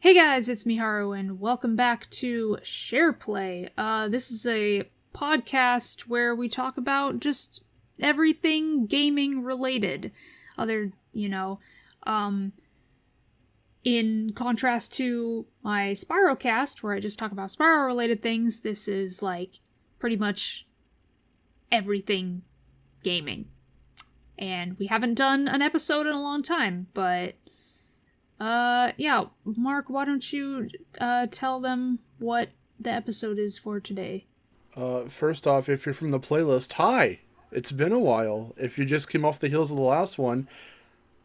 Hey guys, it's Miharu, and welcome back to SharePlay. This is a podcast where we talk about just everything gaming related. In contrast to my Spyro cast, where I just talk about Spyro related things, this is like pretty much everything gaming. And we haven't done an episode in a long time, but yeah, Mark, why don't you, tell them what the episode is for today? First off, if you're from the playlist, hi! It's been a while. If you just came off the heels of the last one,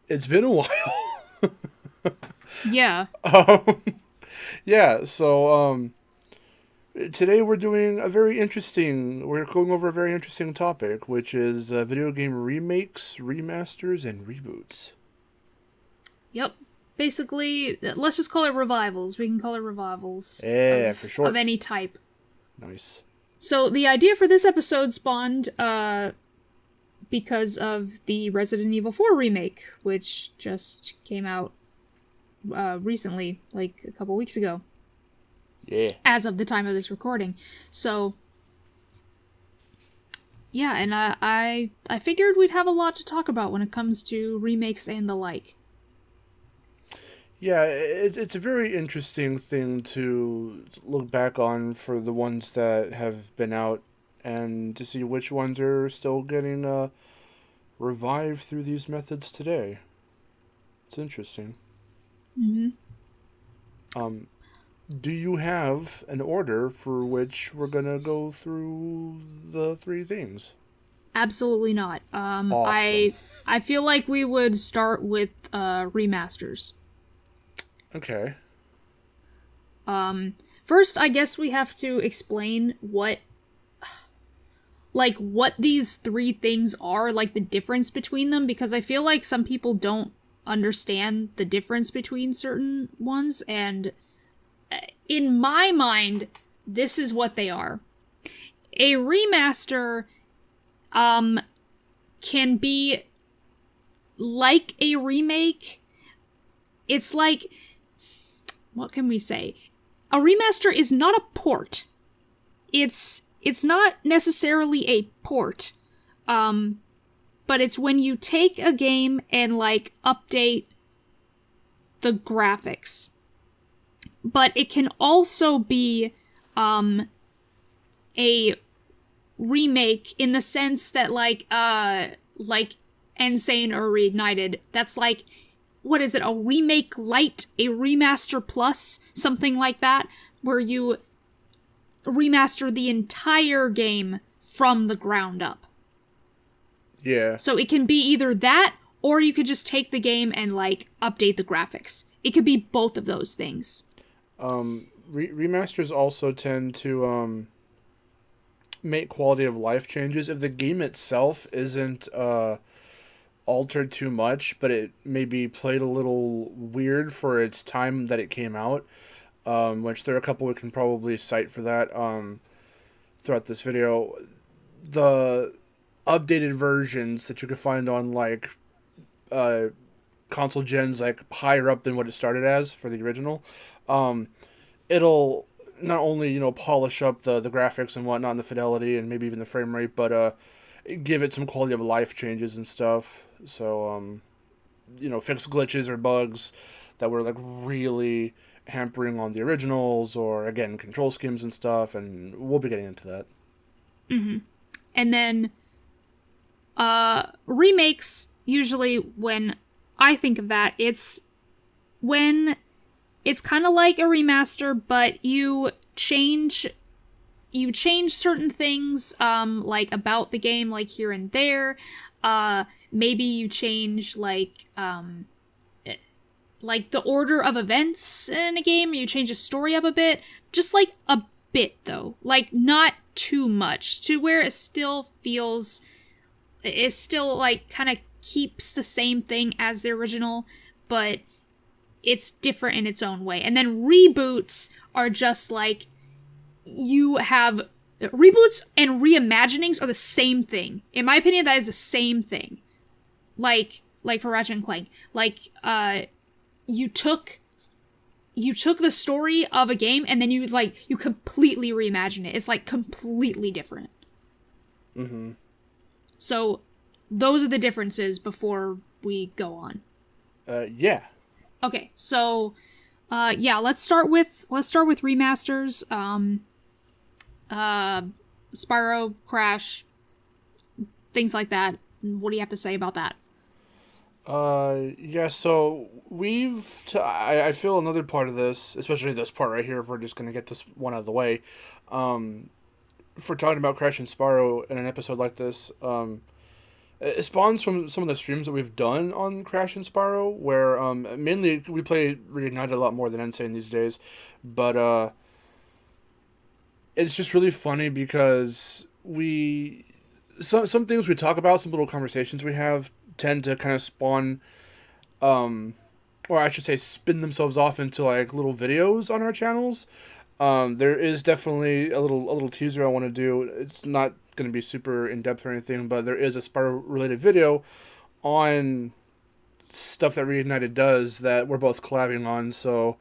it's been a while. Yeah. um, yeah, today we're going over a very interesting topic, which is video game remakes, remasters, and reboots. Yep. Basically, let's just call it revivals. We can call it revivals. Yeah, for sure. Of any type. Nice. So the idea for this episode spawned, because of the Resident Evil 4 remake, which just came out, recently, like a couple weeks ago. Yeah. As of the time of this recording. So, yeah, and I figured we'd have a lot to talk about when it comes to remakes and the like. Yeah, it's a very interesting thing to look back on for the ones that have been out and to see which ones are still getting revived through these methods today. It's interesting. Mm-hmm. Do you have an order for which we're gonna go through the three things? Absolutely not. Awesome. I feel like we would start with remasters. Okay. First, I guess we have to explain what these three things are, like the difference between them, because I feel like some people don't understand the difference between certain ones, and in my mind, this is what they are. A remaster, can be like a remake. It's like, what can we say? A remaster is not a port. It's not necessarily a port. But it's when you take a game and, like, update the graphics. But it can also be, a remake in the sense that, like Insane or Reignited, that's like, what is it, a remake light, a remaster plus, something like that, where you remaster the entire game from the ground up. Yeah. So it can be either that, or you could just take the game and, like, update the graphics. It could be both of those things. Remasters also tend to make quality of life changes if the game itself isn't altered too much, but it maybe played a little weird for its time that it came out, which there are a couple we can probably cite for that throughout this video. The updated versions that you can find on, like, console gens, like, higher up than what it started as for the original, it'll not only, polish up the graphics and whatnot and the fidelity and maybe even the frame rate, but give it some quality of life changes and stuff. So, fix glitches or bugs that were, like, really hampering on the originals, or, again, control schemes and stuff, and we'll be getting into that. Mm-hmm. And then, remakes, usually when I think of that, it's when it's kind of like a remaster, but you change certain things, like, about the game, like, here and there. Maybe you change, like the order of events in a game, or you change the story up a bit. Just, like, a bit, though. Like, not too much, to where it still, like, kind of keeps the same thing as the original, but it's different in its own way. And then reboots are just, like, you have... Reboots and reimaginings are the same thing. In my opinion, that is the same thing. Like for Ratchet Clank. Like, you took you took the story of a game and then you completely reimagine it. It's like completely different. Mm-hmm. So those are the differences before we go on. Yeah. Okay, so let's start with remasters. Spyro, Crash, things like that. What do you have to say about that? Yeah, so I feel another part of this, especially this part right here, if we're just going to get this one out of the way, for talking about Crash and Spyro in an episode like this, it spawns from some of the streams that we've done on Crash and Spyro, where mainly we play Reignited a lot more than Insane these days, but it's just really funny because some things we talk about, some little conversations we have, tend to kind of spawn, or I should say, spin themselves off into like little videos on our channels. There is definitely a little teaser I want to do. It's not going to be super in depth or anything, but there is a Spyro related video on stuff that Reignited does that we're both collabing on. So,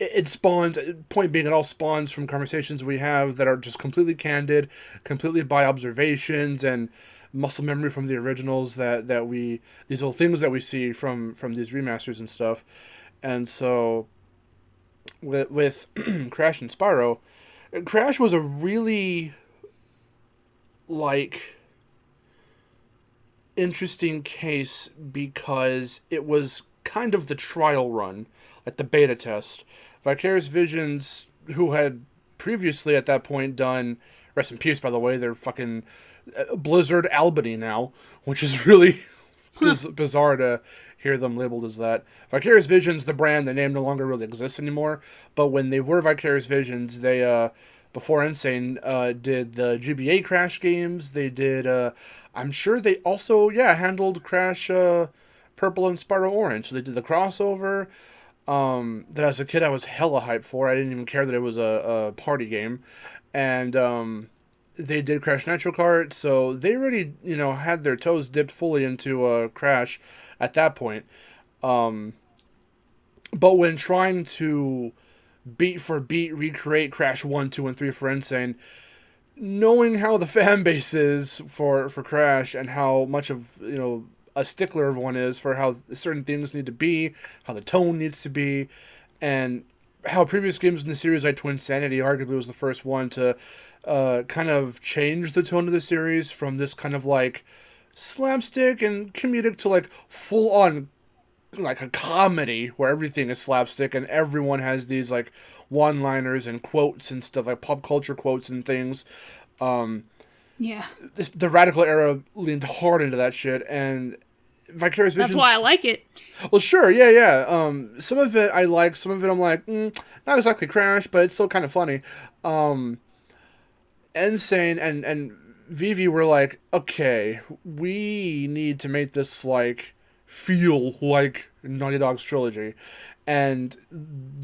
it spawns. Point being, it all spawns from conversations we have that are just completely candid, completely by observations and muscle memory from the originals that we, these little things that we see from these remasters and stuff. And so with Crash and Spyro, Crash was a really like interesting case because it was kind of the trial run, like the beta test. Vicarious Visions, who had previously at that point done, rest in peace by the way, they're fucking Blizzard Albany now, which is really bizarre to hear them labeled as that. Vicarious Visions, the brand, the name no longer really exists anymore, but when they were Vicarious Visions, they, before Insane, did the GBA Crash games, they did, I'm sure they also, handled Crash, Purple and Spyro Orange, so they did the crossover, that as a kid I was hella hyped for. I didn't even care that it was a party game, and, they did Crash Nitro Kart, so they already, had their toes dipped fully into Crash at that point. But when trying to beat for beat recreate Crash 1, 2, and 3 for Insane, knowing how the fan base is for Crash and how much of, a stickler everyone is for how certain things need to be, how the tone needs to be, and how previous games in the series like Twinsanity arguably was the first one to kind of change the tone of the series from this kind of like slapstick and comedic to like full on like a comedy where everything is slapstick and everyone has these like one-liners and quotes and stuff, like pop culture quotes and things. Yeah. The Radical era leaned hard into that shit, and Vicarious Visions... That's why I like it. Well, sure, yeah. Some of it I like, some of it I'm like, not exactly Crash, but it's still kind of funny. Insane and Vivi were like, okay, we need to make this like feel like Naughty Dog's trilogy, and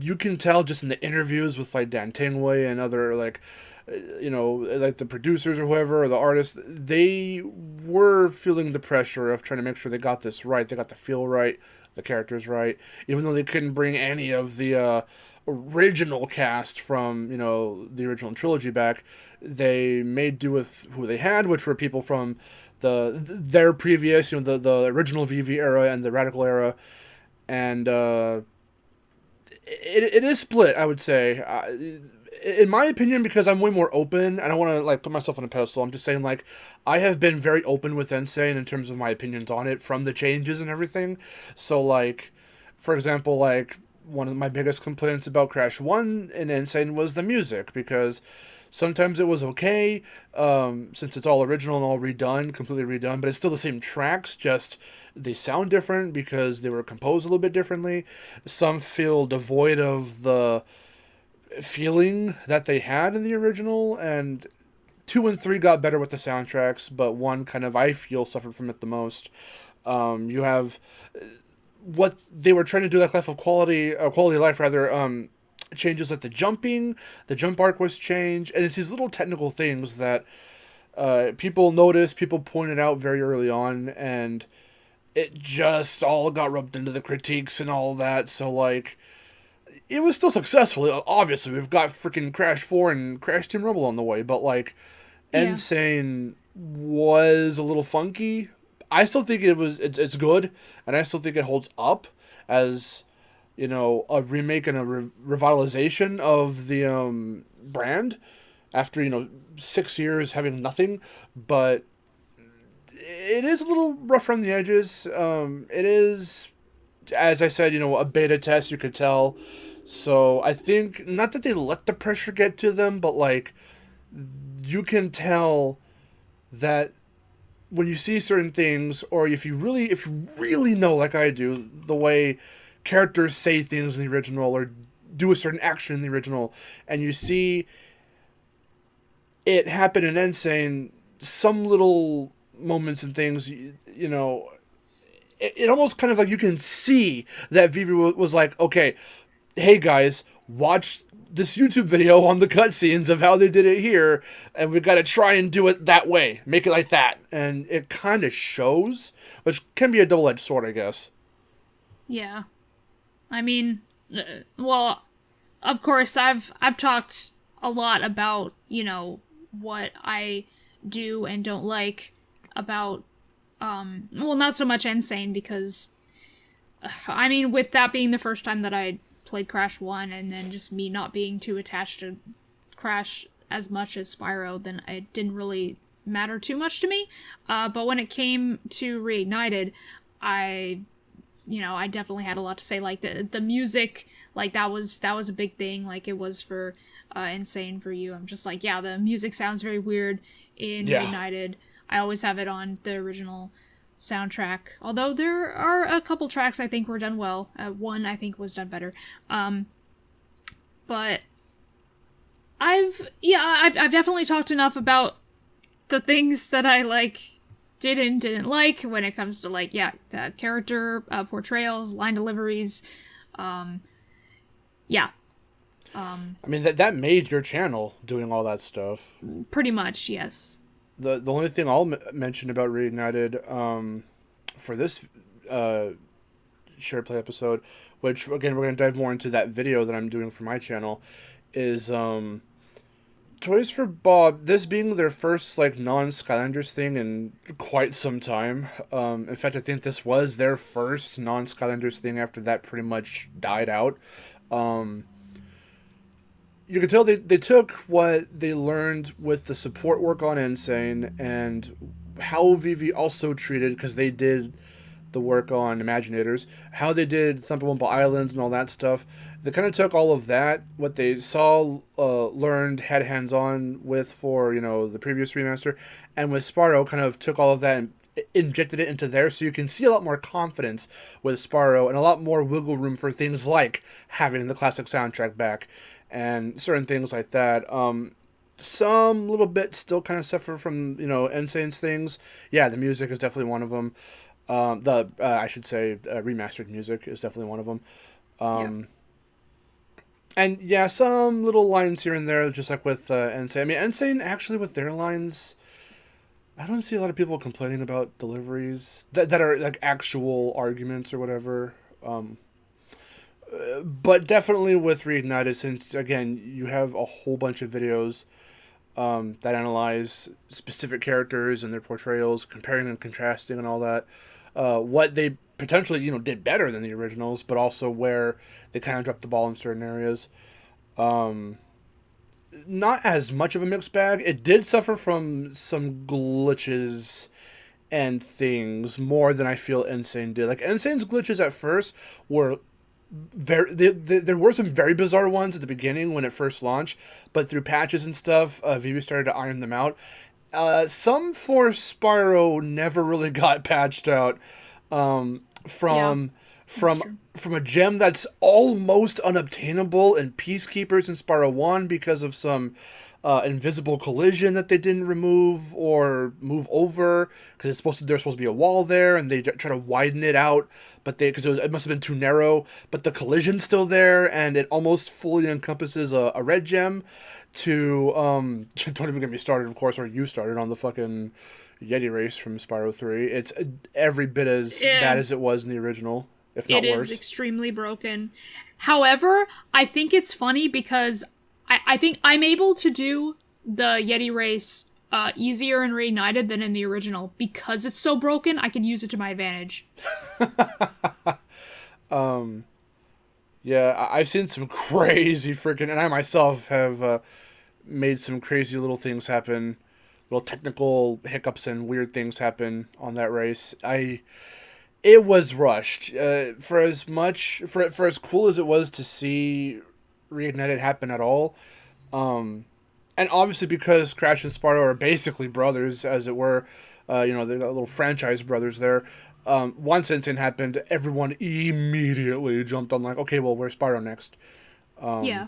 you can tell just in the interviews with like Dan Tingway and other like, like the producers or whoever or the artists, they were feeling the pressure of trying to make sure they got this right, they got the feel right, the characters right, even though they couldn't bring any of the original cast from the original trilogy back. They made do with who they had, which were people from their previous, the original VV era and the Radical era, and it is split, I would say. In my opinion, because I'm way more open, I don't want to like put myself on a pedestal. I'm just saying, like, I have been very open with Insane in terms of my opinions on it from the changes and everything. So, like, for example, like, one of my biggest complaints about Crash 1 and Insane was the music, because sometimes it was okay, since it's all original and all redone, completely redone, but it's still the same tracks, just they sound different because they were composed a little bit differently. Some feel devoid of the feeling that they had in the original, and 2 and 3 got better with the soundtracks, but 1 kind of, I feel, suffered from it the most. You have what they were trying to do, like quality of life rather, changes like the jump arc was changed, and it's these little technical things that people noticed, people pointed out very early on, and it just all got rubbed into the critiques and all that. So like it was still successful. Obviously, we've got freaking Crash 4 and Crash Team Rumble on the way, but like, Yeah. Insane was a little funky. I still think it's good, and I still think it holds up as a remake and a revitalization of the brand after 6 years having nothing. But it is a little rough around the edges. It is, as I said, a beta test. You could tell. So I think not that they let the pressure get to them, but like you can tell that when you see certain things, or if you really know, like I do, the way characters say things in the original or do a certain action in the original, and you see it happen in Insane, some little moments and things, it almost kind of like you can see that Vivi was like, okay, hey guys, watch this YouTube video on the cutscenes of how they did it here, and we've got to try and do it that way, make it like that, and it kind of shows, which can be a double-edged sword, I guess. Yeah. I mean, well, of course, I've talked a lot about, what I do and don't like about, well, not so much Insane, because, I mean, with that being the first time that I played Crash 1, and then just me not being too attached to Crash as much as Spyro, then it didn't really matter too much to me. But when it came to Reignited, I definitely had a lot to say. Like the music, like that was a big thing. Like it was for Insane for you. I'm just like, yeah, the music sounds very weird in Reignited. I always have it on the original soundtrack. Although there are a couple tracks I think were done well. One I think was done better. But I've definitely talked enough about the things that I didn't like when it comes to character portrayals, line deliveries. Yeah. I mean, that made your channel doing all that stuff. Pretty much, yes. The only thing I'll mention about Reignited for this SharePlay episode, which again we're going to dive more into that video that I'm doing for my channel, is Toys for Bob, this being their first non-Skylanders thing in quite some time. In fact, I think this was their first non-Skylanders thing after that pretty much died out. You can tell they took what they learned with the support work on Insane and how Vivi also treated, because they did the work on Imaginators, how they did Thumperwumpa Islands and all that stuff. They kind of took all of that, what they saw, learned, had hands-on with for, the previous remaster, and with Spyro kind of took all of that and injected it into there, so you can see a lot more confidence with Spyro and a lot more wiggle room for things like having the classic soundtrack back and certain things like that. Some little bit still kind of suffer from, Insane's things. Yeah, the music is definitely one of them. I should say, remastered music is definitely one of them. And yeah, some little lines here and there, just like with Insane. I mean, Insane, actually, with their lines, I don't see a lot of people complaining about deliveries that are like actual arguments or whatever. But definitely with Reignited, since, again, you have a whole bunch of videos that analyze specific characters and their portrayals, comparing and contrasting and all that. What they potentially, did better than the originals, but also where they kind of dropped the ball in certain areas. Not as much of a mixed bag. It did suffer from some glitches and things more than I feel Insane did. Like, Insane's glitches at first were there were some very bizarre ones at the beginning when it first launched, but through patches and stuff, Vivi started to iron them out. Some for Spyro never really got patched out. From a gem that's almost unobtainable in Peacekeepers in Spyro 1 because of some invisible collision that they didn't remove or move over, because there's supposed to be a wall there, and they try to widen it out, but it must have been too narrow, but the collision's still there, and it almost fully encompasses a red gem. Don't even get me started, of course, or you started on the fucking Yeti race from Spyro 3. It's every bit as bad as it was in the original. if It not is worse. extremely broken. However, I think it's funny because I think I'm able to do the Yeti race easier in Reignited than in the original. Because it's so broken, I can use it to my advantage. Yeah, I've seen some crazy freaking, and I myself have made some crazy little things happen, little technical hiccups and weird things happen on that race. It was rushed. For as much for as cool as it was to see Reignited happen at all, and obviously because Crash and Spyro are basically brothers, as it were, they're little franchise brothers there. Once incident happened, everyone immediately jumped on like, okay, well, where's Spyro next? Yeah.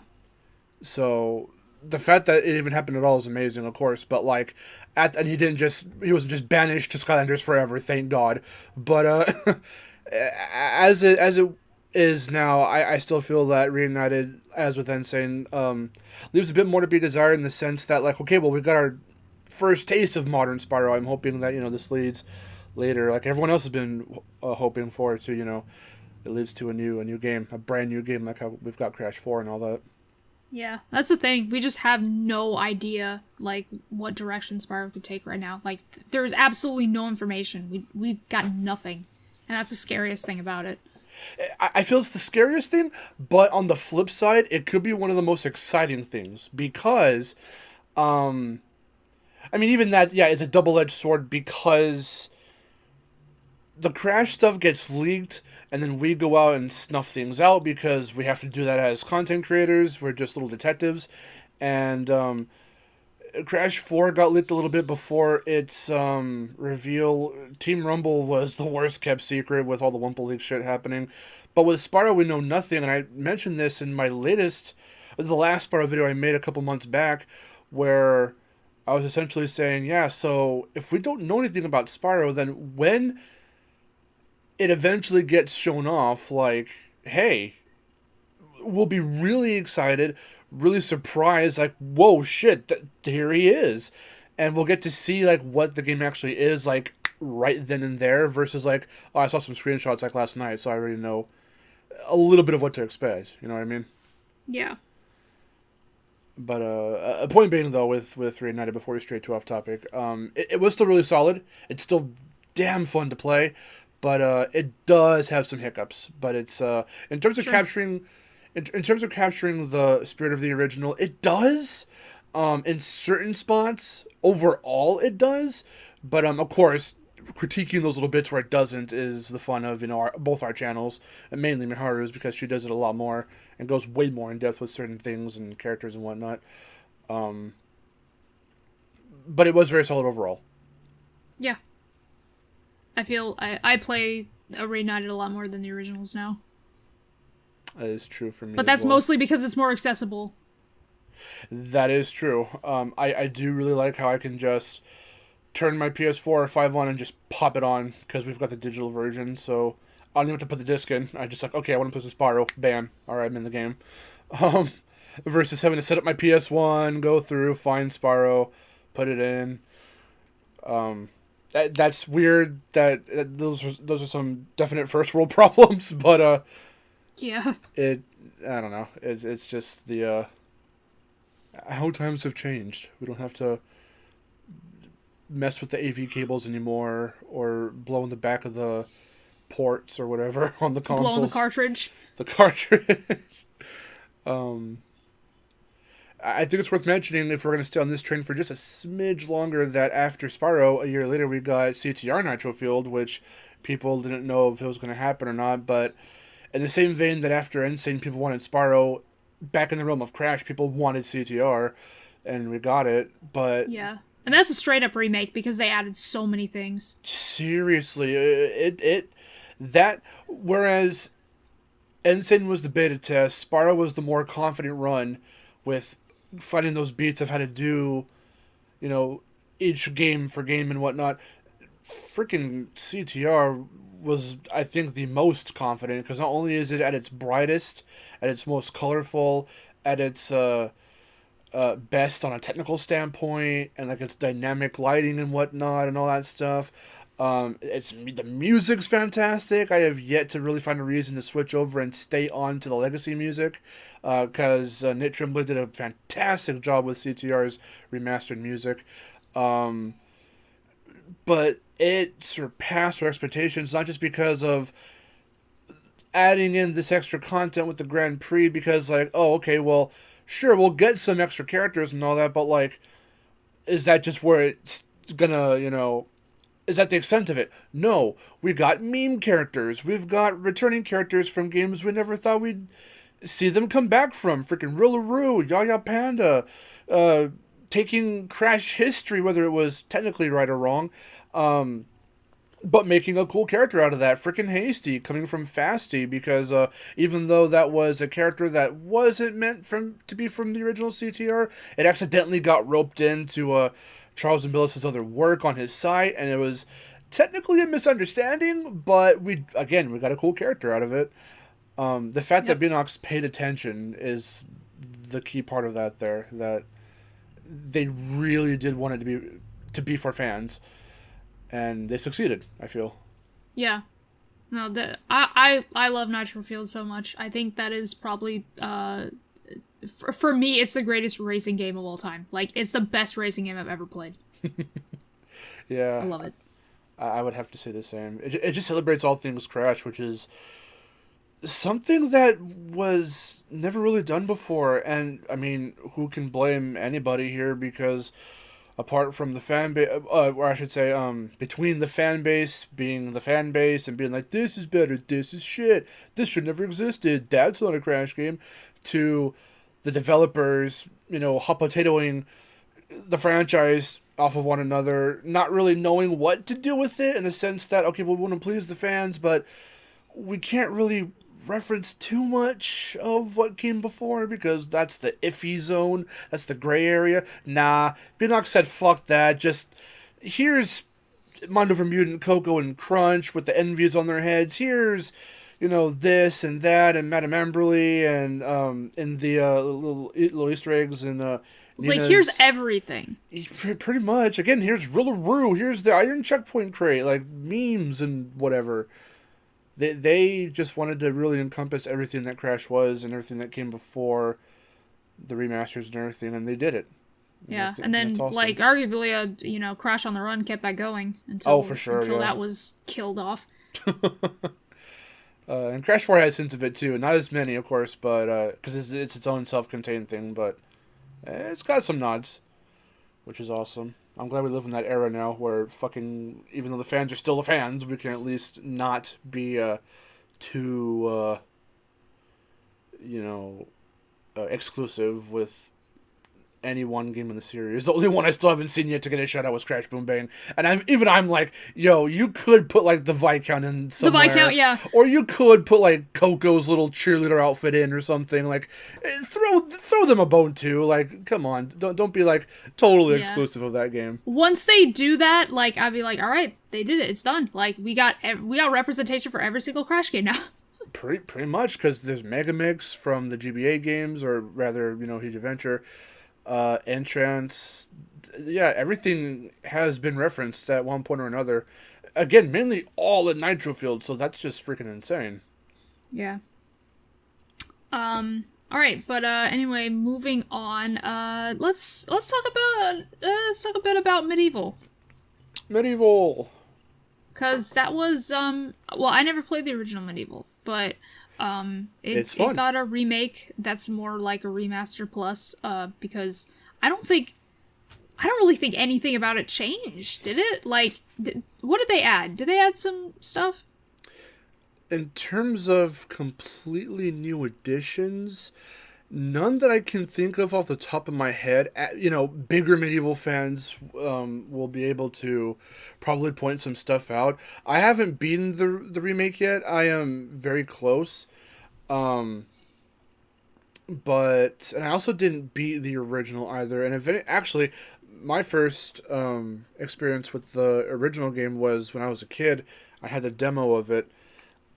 So the fact that it even happened at all is amazing, of course. But like, and he wasn't just banished to Skylanders forever, thank God. But as it is now, I still feel that Reunited, as with Insane, leaves a bit more to be desired in the sense that like, okay, well, we've got our first taste of modern Spyro. I'm hoping that this leads later, like everyone else has been hoping for, to it leads to a new game, a brand new game, like how we've got Crash 4 and all that. Yeah, that's the thing. We just have no idea, like, what direction Spyro could take right now. Like, there's absolutely no information. We've got nothing. And that's the scariest thing about it. I feel it's the scariest thing, but on the flip side, it could be one of the most exciting things because, even that, yeah, is a double-edged sword because the Crash stuff gets leaked, and then we go out and snuff things out because we have to do that as content creators. We're just little detectives. And Crash 4 got leaked a little bit before its reveal. Team Rumble was the worst kept secret with all the Wumple League shit happening. But with Spyro, we know nothing. And I mentioned this in the last Spyro video I made a couple months back, where I was essentially saying, yeah, so if we don't know anything about Spyro, then when it eventually gets shown off, like, hey, we'll be really excited, really surprised, like, whoa, shit, here he is. And we'll get to see, like, what the game actually is, like, right then and there, versus, like, oh, I saw some screenshots, like, last night, so I already know a little bit of what to expect, you know what I mean? Yeah. But a point being, though, with Reunited, before we stray too off topic, it was still really solid. It's still damn fun to play. But it does have some hiccups. But it's in terms of capturing the spirit of the original, it does. In certain spots, overall, it does. But of course, critiquing those little bits where it doesn't is the fun of both our channels, and mainly Miharu's, because she does it a lot more and goes way more in depth with certain things and characters and whatnot. But it was very solid overall. Yeah. I feel I play Reignited a lot more than the originals now. That is true for me. But that's mostly because it's more accessible. That is true. I do really like how I can just turn my PS4 or 5 on and just pop it on, because we've got the digital version, so I don't even have to put the disc in. I just like, okay, I want to play some Spyro. Bam. Alright, I'm in the game. Versus having to set up my PS1, go through, find Spyro, put it in. That's weird. Those are some definite first world problems, but yeah, I don't know. It's just the how times have changed. We don't have to mess with the AV cables anymore, or blow in the back of the ports or whatever on the consoles. Blow in the cartridge. The cartridge. I think it's worth mentioning, if we're going to stay on this train for just a smidge longer, that after Spyro, a year later, we got CTR Nitro Fueled, which people didn't know if it was going to happen or not. But in the same vein that after Insane, people wanted Spyro, back in the realm of Crash, people wanted CTR, and we got it. But yeah, and that's a straight up remake because they added so many things. Seriously, whereas Insane was the beta test, Spyro was the more confident run with finding those beats of how to do, each game for game and whatnot. Freaking CTR was, I think, the most confident, because not only is it at its brightest, at its most colorful, at its best on a technical standpoint, and like its dynamic lighting and whatnot and all that stuff. It's the music's fantastic. I have yet to really find a reason to switch over and stay on to the legacy music, because Nick Tremblay did a fantastic job with CTR's remastered music. Um, but it surpassed our expectations, not just because of adding in this extra content with the Grand Prix, because like, oh, okay, well, sure, we'll get some extra characters and all that, but like, is that just where it's gonna, is that the extent of it? No, we got meme characters. We've got returning characters from games we never thought we'd see them come back from. Freaking Rillaroo, Yaya Panda, taking Crash history, whether it was technically right or wrong, but making a cool character out of that. Freaking Hasty, coming from Fasty, because even though that was a character that wasn't meant to be from the original CTR, it accidentally got roped into Charles and Billis' other work on his site, and it was technically a misunderstanding, but we got a cool character out of it. The fact that Beanox paid attention is the key part of that there, that they really did want it to be for fans, and they succeeded, I feel. Yeah. No, I love Nitro Field so much. I think that is probably for me, it's the greatest racing game of all time. Like, it's the best racing game I've ever played. Yeah. I love it. I would have to say the same. It just celebrates all things Crash, which is something that was never really done before. And, I mean, who can blame anybody here? Because apart from the fan base, or I should say, between the fan base being the fan base and being like, this is better, this is shit, this should never existed, that's not a Crash game, to the developers, hot potatoing the franchise off of one another, not really knowing what to do with it, in the sense that, okay, we want to please the fans, but we can't really reference too much of what came before, because that's the iffy zone, that's the gray area. Nah, Beanox said fuck that, just here's Mondo for Mutant, Coco, and Crunch with the envies on their heads, here's this and that, and Madame Amberly, and in the little Easter eggs, and it's Nina's, like, here's everything. Pretty much. Again, here's Rillaroo, here's the Iron Checkpoint crate, like memes and whatever. They just wanted to really encompass everything that Crash was and everything that came before the remasters and everything, and they did it. Yeah, and then awesome. Like arguably, Crash on the Run kept that going until for sure, until that was killed off. And Crash 4 has hints of it too, not as many, of course, but because it's its own self-contained thing, but it's got some nods, which is awesome. I'm glad we live in that era now, where fucking, even though the fans are still the fans, we can at least not be too, exclusive with any one game in the series. The only one I still haven't seen yet to get a shout out was Crash Boom Bang, and I'm like, yo, you could put like the Viscount in somewhere, the Viscount, yeah, or you could put like Coco's little cheerleader outfit in or something. Like, throw them a bone too. Like, come on, don't be like totally exclusive of that game. Once they do that, like, I'd be like, all right, they did it, it's done. Like, we got representation for every single Crash game now. Pretty much, because there's Mega Mix from the GBA games, or rather, Huge Adventure. Entrance, everything has been referenced at one point or another. Again, mainly all in Nitro Field, so that's just freaking insane. Yeah. All right, but anyway, moving on. Let's talk a bit about Medieval. Medieval. Because that was I never played the original Medieval, but it's fun. It got a remake that's more like a remaster plus, because I don't really think anything about it changed, did it? Like, what did they add? Did they add some stuff? In terms of completely new additions, none that I can think of off the top of my head. Bigger Medieval fans will be able to probably point some stuff out. I haven't beaten the remake yet. I am very close. And I also didn't beat the original either. And actually, my first experience with the original game was when I was a kid. I had the demo of it.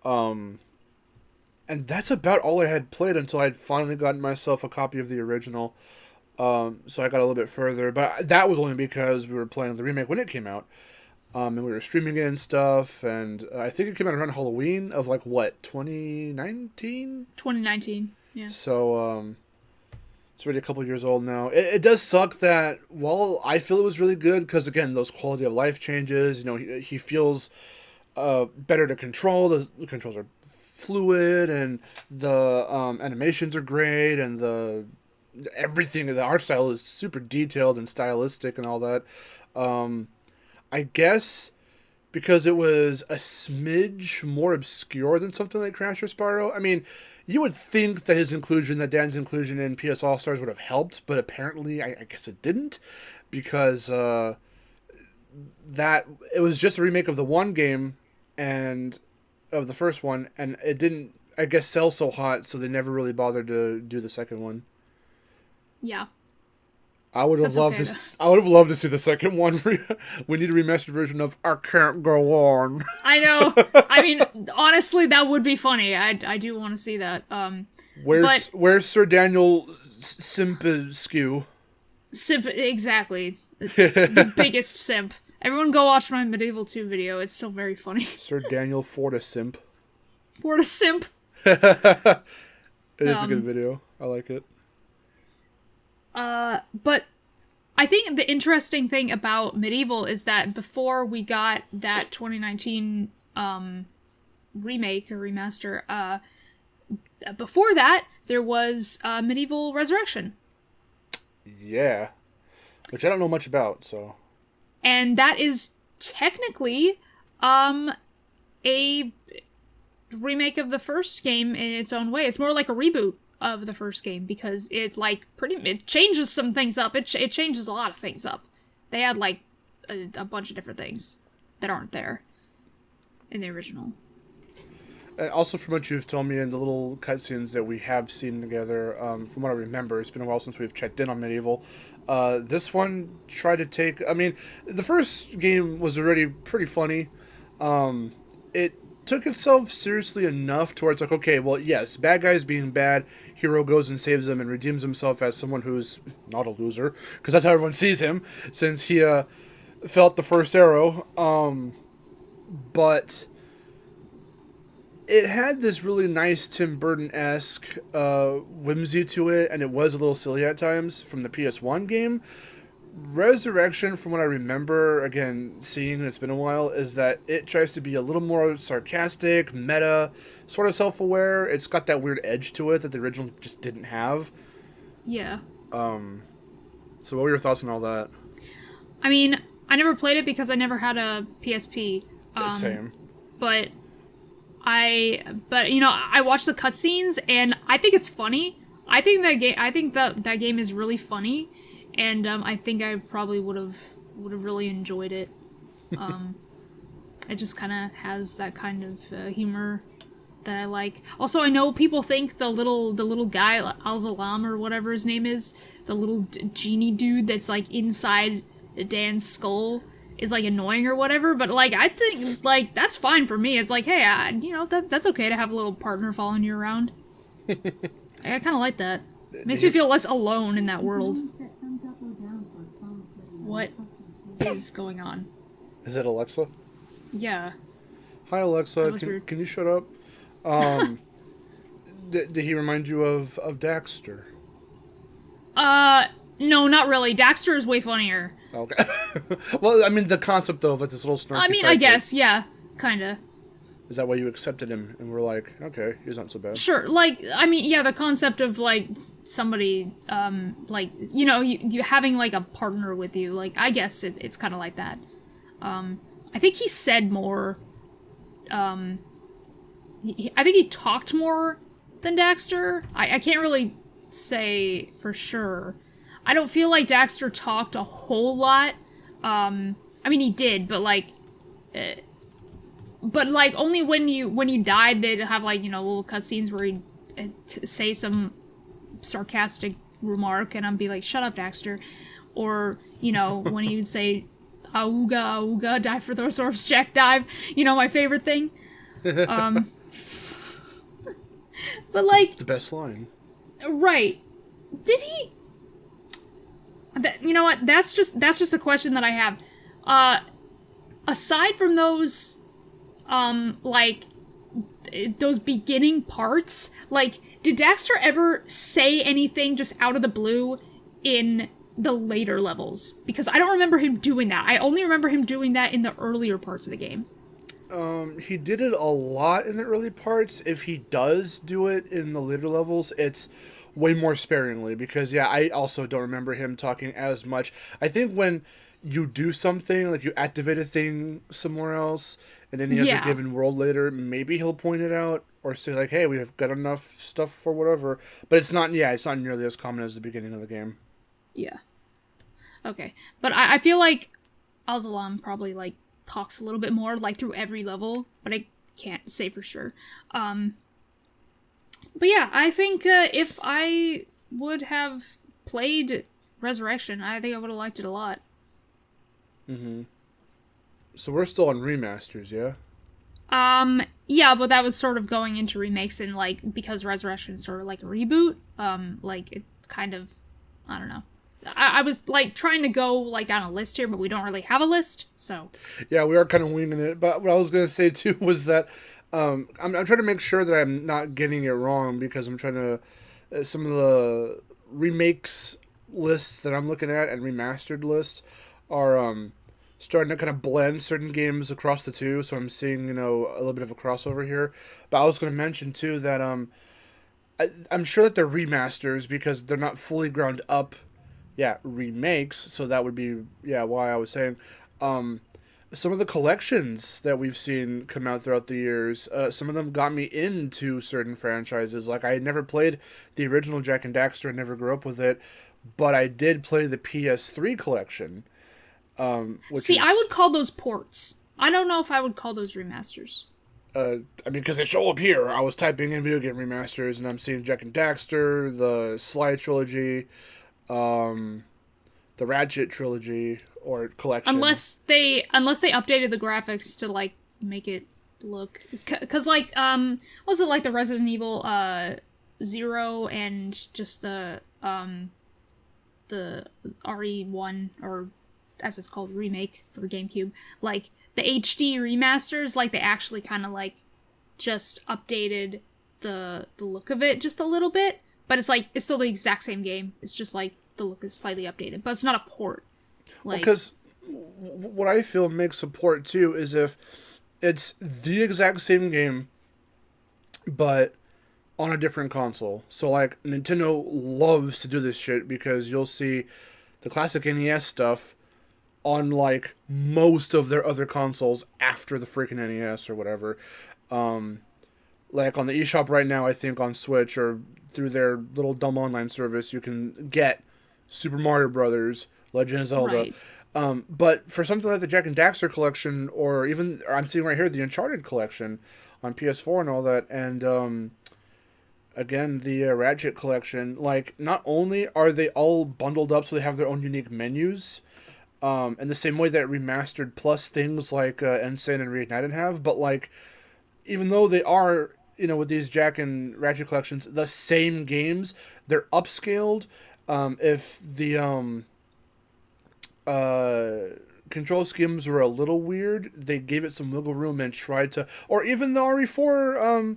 And that's about all I had played until I'd finally gotten myself a copy of the original. So I got a little bit further. But that was only because we were playing the remake when it came out. And we were streaming it and stuff, and I think it came out around Halloween of, like, what, 2019? 2019, yeah. So, it's already a couple years old now. It does suck that, while I feel it was really good, because, again, those quality of life changes, you know, he feels better to control. The controls are fluid, and the animations are great, and everything, the art style is super detailed and stylistic and all that. I guess because it was a smidge more obscure than something like Crash or Spyro. I mean, you would think that Dan's inclusion in PS All Stars would have helped, but apparently, I guess it didn't, because that it was just a remake of the one game and of the first one, and it didn't, I guess, sell so hot, so they never really bothered to do the second one. Yeah. I would have loved to. I would have loved to see the second one. We need a remastered version of "I Can't Go On." I know. I mean, honestly, that would be funny. I do want to see that. Where's Sir Daniel Simpescu? Simp, exactly. The biggest simp. Everyone go watch my Medieval 2 video. It's still very funny. Sir Daniel Forta Simp. Forta Simp. It is a good video. I like it. But I think the interesting thing about Medieval is that before we got that 2019 remake or remaster, before that there was Medieval Resurrection. Yeah, which I don't know much about. So, and that is technically a remake of the first game in its own way. It's more like a reboot of the first game, because it it changes some things up. It changes a lot of things up. They had like a bunch of different things that aren't there in the original. Also, from what you've told me in the little cutscenes that we have seen together, from what I remember, it's been a while since we've checked in on Medieval. This one tried to take. I mean, the first game was already pretty funny. It took itself seriously enough to where it's like, okay, well, yes, bad guys being bad, hero goes and saves them and redeems himself as someone who's not a loser, because that's how everyone sees him, since he felt the first arrow. But it had this really nice Tim Burton-esque whimsy to it, and it was a little silly at times from the PS1 game. Resurrection, from what I remember, again, seeing it's been a while, is that it tries to be a little more sarcastic, meta, sort of self-aware. It's got that weird edge to it that the original just didn't have. Yeah. So what were your thoughts on all that? I mean, I never played it because I never had a PSP. Same. But you know, I watched the cutscenes and I think it's funny. I think that game is really funny. And I think I probably would have really enjoyed it. It just kind of has that kind of humor that I like. Also, I know people think the little guy, Al-Zalam or whatever his name is, the little genie dude that's like inside Dan's skull is like annoying or whatever. But like, I think like that's fine for me. It's like, hey, you know, that's okay to have a little partner following you around. I kind of like that. It makes me feel less alone in that world. What is going on? Is it Alexa? Yeah. Hi, Alexa. Can you shut up? Did he remind you of Daxter? No, not really. Daxter is way funnier. Okay. Well, I mean, the concept though, of like this little snarky. I mean, I guess, yeah, kinda. Is that why you accepted him and were like, okay, he's not so bad? Sure. Like, I mean, yeah, the concept of, like, somebody, like, you know, you having, like, a partner with you, like, I guess it's kind of like that. I think he said more, I think he talked more than Daxter. I can't really say for sure. I don't feel like Daxter talked a whole lot. I mean, he did, but, like... But, like, only when you died, they'd have, like, you know, little cutscenes where he'd say some sarcastic remark, and I'd be like, shut up, Daxter. Or, you know, when he would say, auga, auga, dive for the resource check, dive. You know, my favorite thing. But, like... The best line. Right. Did he... You know what, that's just a question that I have. aside from those, like, those beginning parts, like, did Daxter ever say anything just out of the blue in the later levels? Because I don't remember him doing that. I only remember him doing that in the earlier parts of the game. He did it a lot in the early parts. If he does do it in the later levels, it's way more sparingly. Because, yeah, I also don't remember him talking as much. I think when you do something, like you activate a thing somewhere else, and then he has a given world later, maybe he'll point it out, or say, like, hey, we've got enough stuff for whatever. But it's not nearly as common as the beginning of the game. Yeah. Okay. But I feel like Alzalam probably, like, talks a little bit more, like, through every level, but I can't say for sure. But yeah, I think if I would have played Resurrection, I think I would have liked it a lot. Mm-hmm. So we're still on remasters, yeah? Yeah, but that was sort of going into remakes, and, like, because Resurrection is sort of like a reboot, like, it's kind of, I don't know. I was, like, trying to go, like, down a list here, but we don't really have a list, so. Yeah, we are kind of winging it, but what I was going to say, too, was that I'm trying to make sure that I'm not getting it wrong, because I'm trying to, some of the remakes lists that I'm looking at and remastered lists are starting to kind of blend certain games across the two, so I'm seeing, a little bit of a crossover here. But I was going to mention, too, that I'm sure that they're remasters, because they're not fully ground up. Yeah, remakes, so that would be, why I was saying. Some of the collections that we've seen come out throughout the years, some of them got me into certain franchises. Like, I had never played the original Jak and Daxter, I never grew up with it, but I did play the PS3 collection. I would call those ports. I don't know if I would call those remasters. Because they show up here. I was typing in video game remasters, and I'm seeing Jak and Daxter, the Sly trilogy, the Ratchet trilogy or collection. Unless they updated the graphics to, like, make it look, because, like, was it like the Resident Evil 0 and just the RE1, or as it's called, remake for GameCube, like the HD remasters, like they actually kind of like just updated the look of it just a little bit, but it's like it's still the exact same game. It's just like the look is slightly updated, but it's not a port. Like, because what I feel makes a port too is if it's the exact same game, but on a different console. So like Nintendo loves to do this shit because you'll see the classic NES stuff on like most of their other consoles after the freaking NES or whatever. Like on the eShop right now, I think on Switch or through their little dumb online service, you can get Super Mario Brothers, Legend of Zelda. Right. But for something like the Jak and Daxter collection, or even I'm seeing right here the Uncharted collection on PS4 and all that, and again the Ratchet collection, like not only are they all bundled up so they have their own unique menus, in the same way that Remastered Plus things like Insane and Reignited have, but like even though they are, you know, with these Jak and Ratchet collections, the same games, they're upscaled. If the control schemes were a little weird, they gave it some wiggle room and tried to, or even the RE4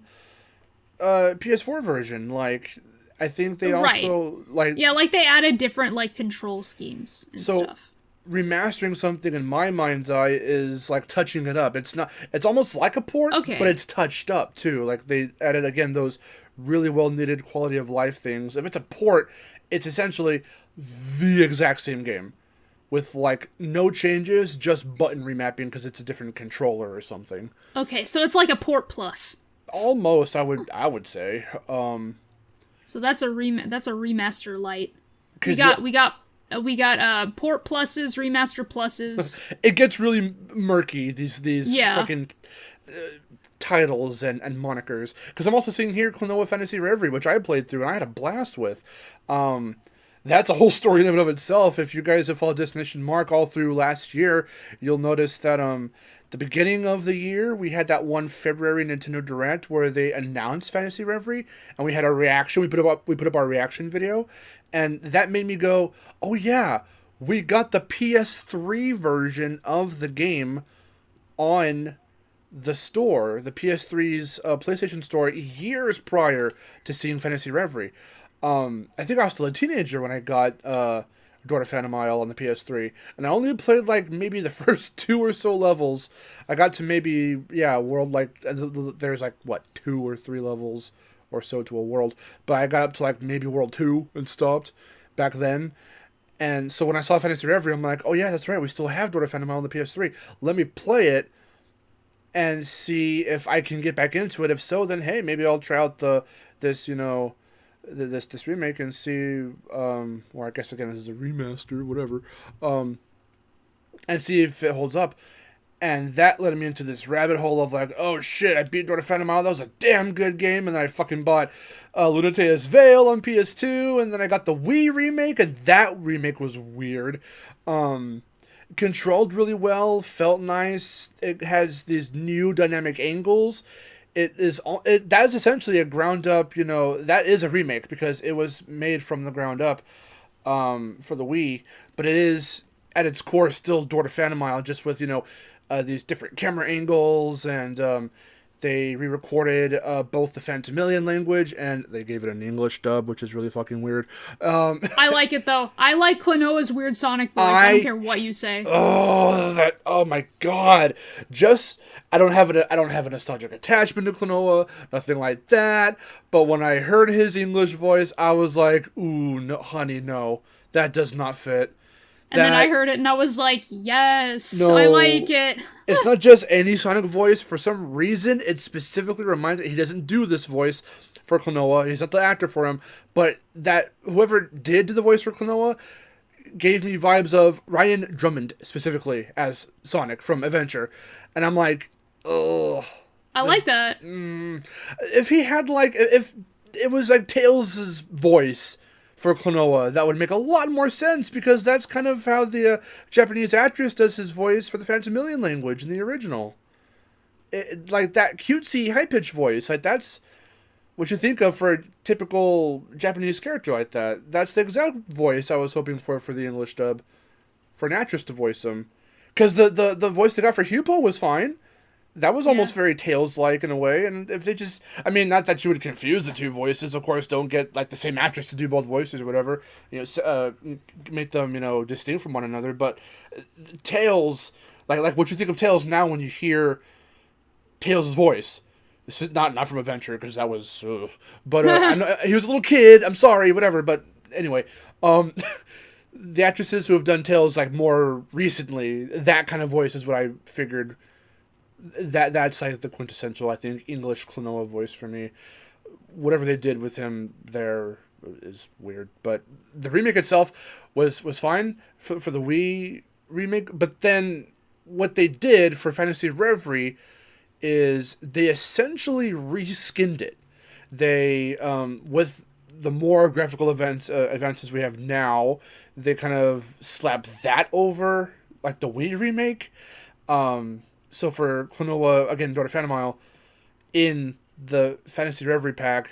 PS4 version, like I think they also like they added different like control schemes and stuff. Remastering something in my mind's eye is like touching it up. It's not. It's almost like a port, but it's touched up too. Like they added again those really well knitted quality of life things. If it's a port, it's essentially the exact same game with like no changes, just button remapping because it's a different controller or something. Okay, so it's like a port plus. Almost, I would say. So that's a remaster light. We got port pluses, remaster pluses. It gets really murky, these fucking titles and monikers. Because I'm also seeing here Klonoa Fantasy Reverie, which I played through and I had a blast with. That's a whole story in and of itself. If you guys have followed Destination Mark all through last year, you'll notice that the beginning of the year, we had that one February Nintendo Direct where they announced Fantasy Reverie, and we had a reaction. We put up our reaction video, and that made me go, "Oh yeah, we got the PS3 version of the game on the store, the PS3's PlayStation Store, years prior to seeing Fantasy Reverie. I think I was still a teenager when I got Door to Phantom Isle on the PS3, and I only played like maybe the first 2 or so levels. I got to maybe world like there's like what 2 or 3 levels or so to a world, but I got up to like maybe world 2 and stopped back then. And so when I saw Fantasy Reverie, I'm like, oh yeah, that's right, we still have Door to Phantom Isle on the PS3. Let me play it and see if I can get back into it. If so, then hey, maybe I'll try out this this remake and see, or I guess again this is a remaster, whatever, and see if it holds up. And that led me into this rabbit hole of like, oh shit, I beat Door to Phantom Isle, that was a damn good game, and then I fucking bought Lunatea's Veil on PS2, and then I got the Wii remake, and that remake was weird. Controlled really well, felt nice. It has these new dynamic angles. That is essentially a ground up, that is a remake because it was made from the ground up for the Wii, but it is at its core still Door to Phantom Isle, just with these different camera angles, and they re-recorded both the Phantomilian language and they gave it an English dub, which is really fucking weird. I like it though. I like Klonoa's weird Sonic voice. I don't care what you say. Oh my god! I don't have a nostalgic attachment to Klonoa, nothing like that. But when I heard his English voice, I was like, ooh, no, honey, no, that does not fit. And then I heard it and I was like, yes, no, I like it. It's not just any Sonic voice. For some reason, it specifically reminds me he doesn't do this voice for Klonoa. He's not the actor for him. But that whoever did do the voice for Klonoa gave me vibes of Ryan Drummond, specifically, as Sonic from Adventure. And I'm like, ugh. I like that. If he had, if it was like Tails' voice for Klonoa, that would make a lot more sense, because that's kind of how the Japanese actress does his voice for the Phantomilian language in the original. Like that cutesy, high-pitched voice, like that's what you think of for a typical Japanese character like that. That's the exact voice I was hoping for the English dub, for an actress to voice him. Because the voice they got for Hupo was fine. That was almost very Tales-like in a way, and if they just... I mean, not that you would confuse the two voices, of course, don't get, like, the same actress to do both voices or whatever, make them, distinct from one another, but Tales, like what you think of Tales now when you hear Tales' voice. This is not from Adventure, because that was... But I know, he was a little kid, I'm sorry, whatever, but anyway, the actresses who have done Tales, like, more recently, that kind of voice is what I figured... That's like the quintessential, I think, English Klonoa voice for me. Whatever they did with him there is weird, but the remake itself was fine for the Wii remake. But then what they did for Fantasy Reverie is they essentially reskinned it. They with the more graphical advances we have now, they kind of slapped that over like the Wii remake. So for Klonoa, again, Door to Phantom Isle, in the Fantasy Reverie pack,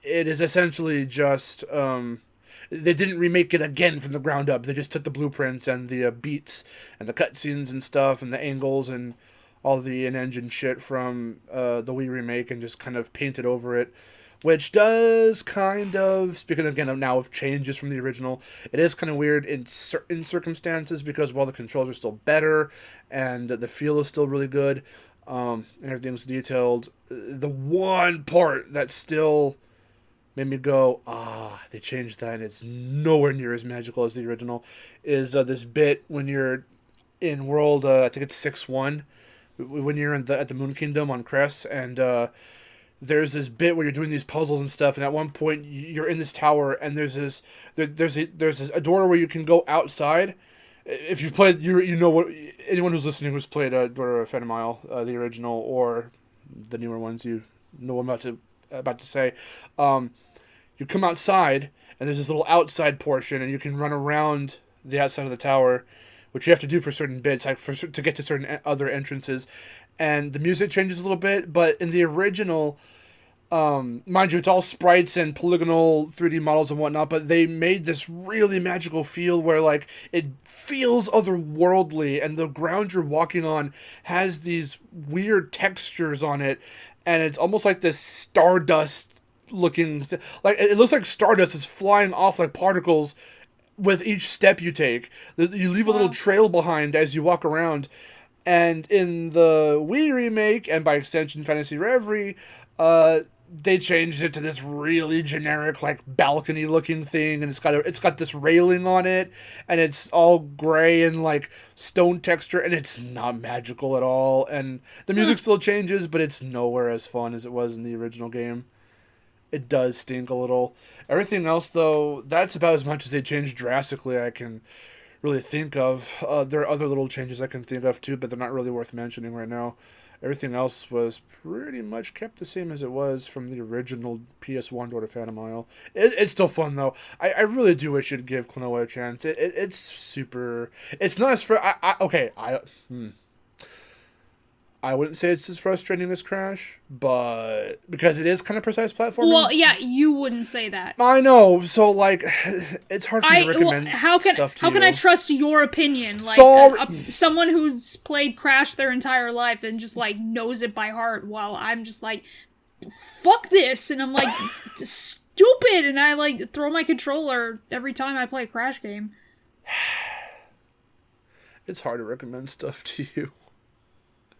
it is essentially just... they didn't remake it again from the ground up. They just took the blueprints and the beats and the cutscenes and stuff and the angles and all the in-engine shit from the Wii remake and just kind of painted over it. Which does kind of, speaking again now of changes from the original, it is kind of weird in certain circumstances because while the controls are still better and the feel is still really good and everything's detailed, the one part that still made me go, they changed that and it's nowhere near as magical as the original, is this bit when you're in world, I think it's 6-1, when you're at the Moon Kingdom on Cress, and... there's this bit where you're doing these puzzles and stuff, and at one point you're in this tower, and there's a door where you can go outside. If you've played, you know what, anyone who's listening who's played Door to Phantom Isle, the original or the newer ones, you know what I'm about to say. You come outside, and there's this little outside portion, and you can run around the outside of the tower, which you have to do for certain bits, like to get to certain other entrances. And the music changes a little bit, but in the original, Mind you, it's all sprites and polygonal 3D models and whatnot, but they made this really magical feel where, like, it feels otherworldly, and the ground you're walking on has these weird textures on it, and it's almost like this stardust looking... like, it looks like stardust is flying off like particles with each step you take. You leave a little trail behind as you walk around, and in the Wii remake, and by extension Fantasy Reverie, they changed it to this really generic, like, balcony-looking thing, and it's got this railing on it, and it's all gray and, like, stone texture, and it's not magical at all, and the music still changes, but it's nowhere as fun as it was in the original game. It does stink a little. Everything else, though, that's about as much as they changed drastically I can really think of. There are other little changes I can think of, too, but they're not really worth mentioning right now. Everything else was pretty much kept the same as it was from the original PS1 Door to Phantom Isle. It's still fun, though. I really do wish you'd give Klonoa a chance. It's super... It's not as... I wouldn't say it's as frustrating as Crash, but... because it is kind of precise platforming. Well, yeah, you wouldn't say that. I know, so, like, it's hard for me to recommend how can I trust your opinion? Like, so, someone who's played Crash their entire life and just, like, knows it by heart, while I'm just like, fuck this, and I'm like, stupid, and I, like, throw my controller every time I play a Crash game. It's hard to recommend stuff to you.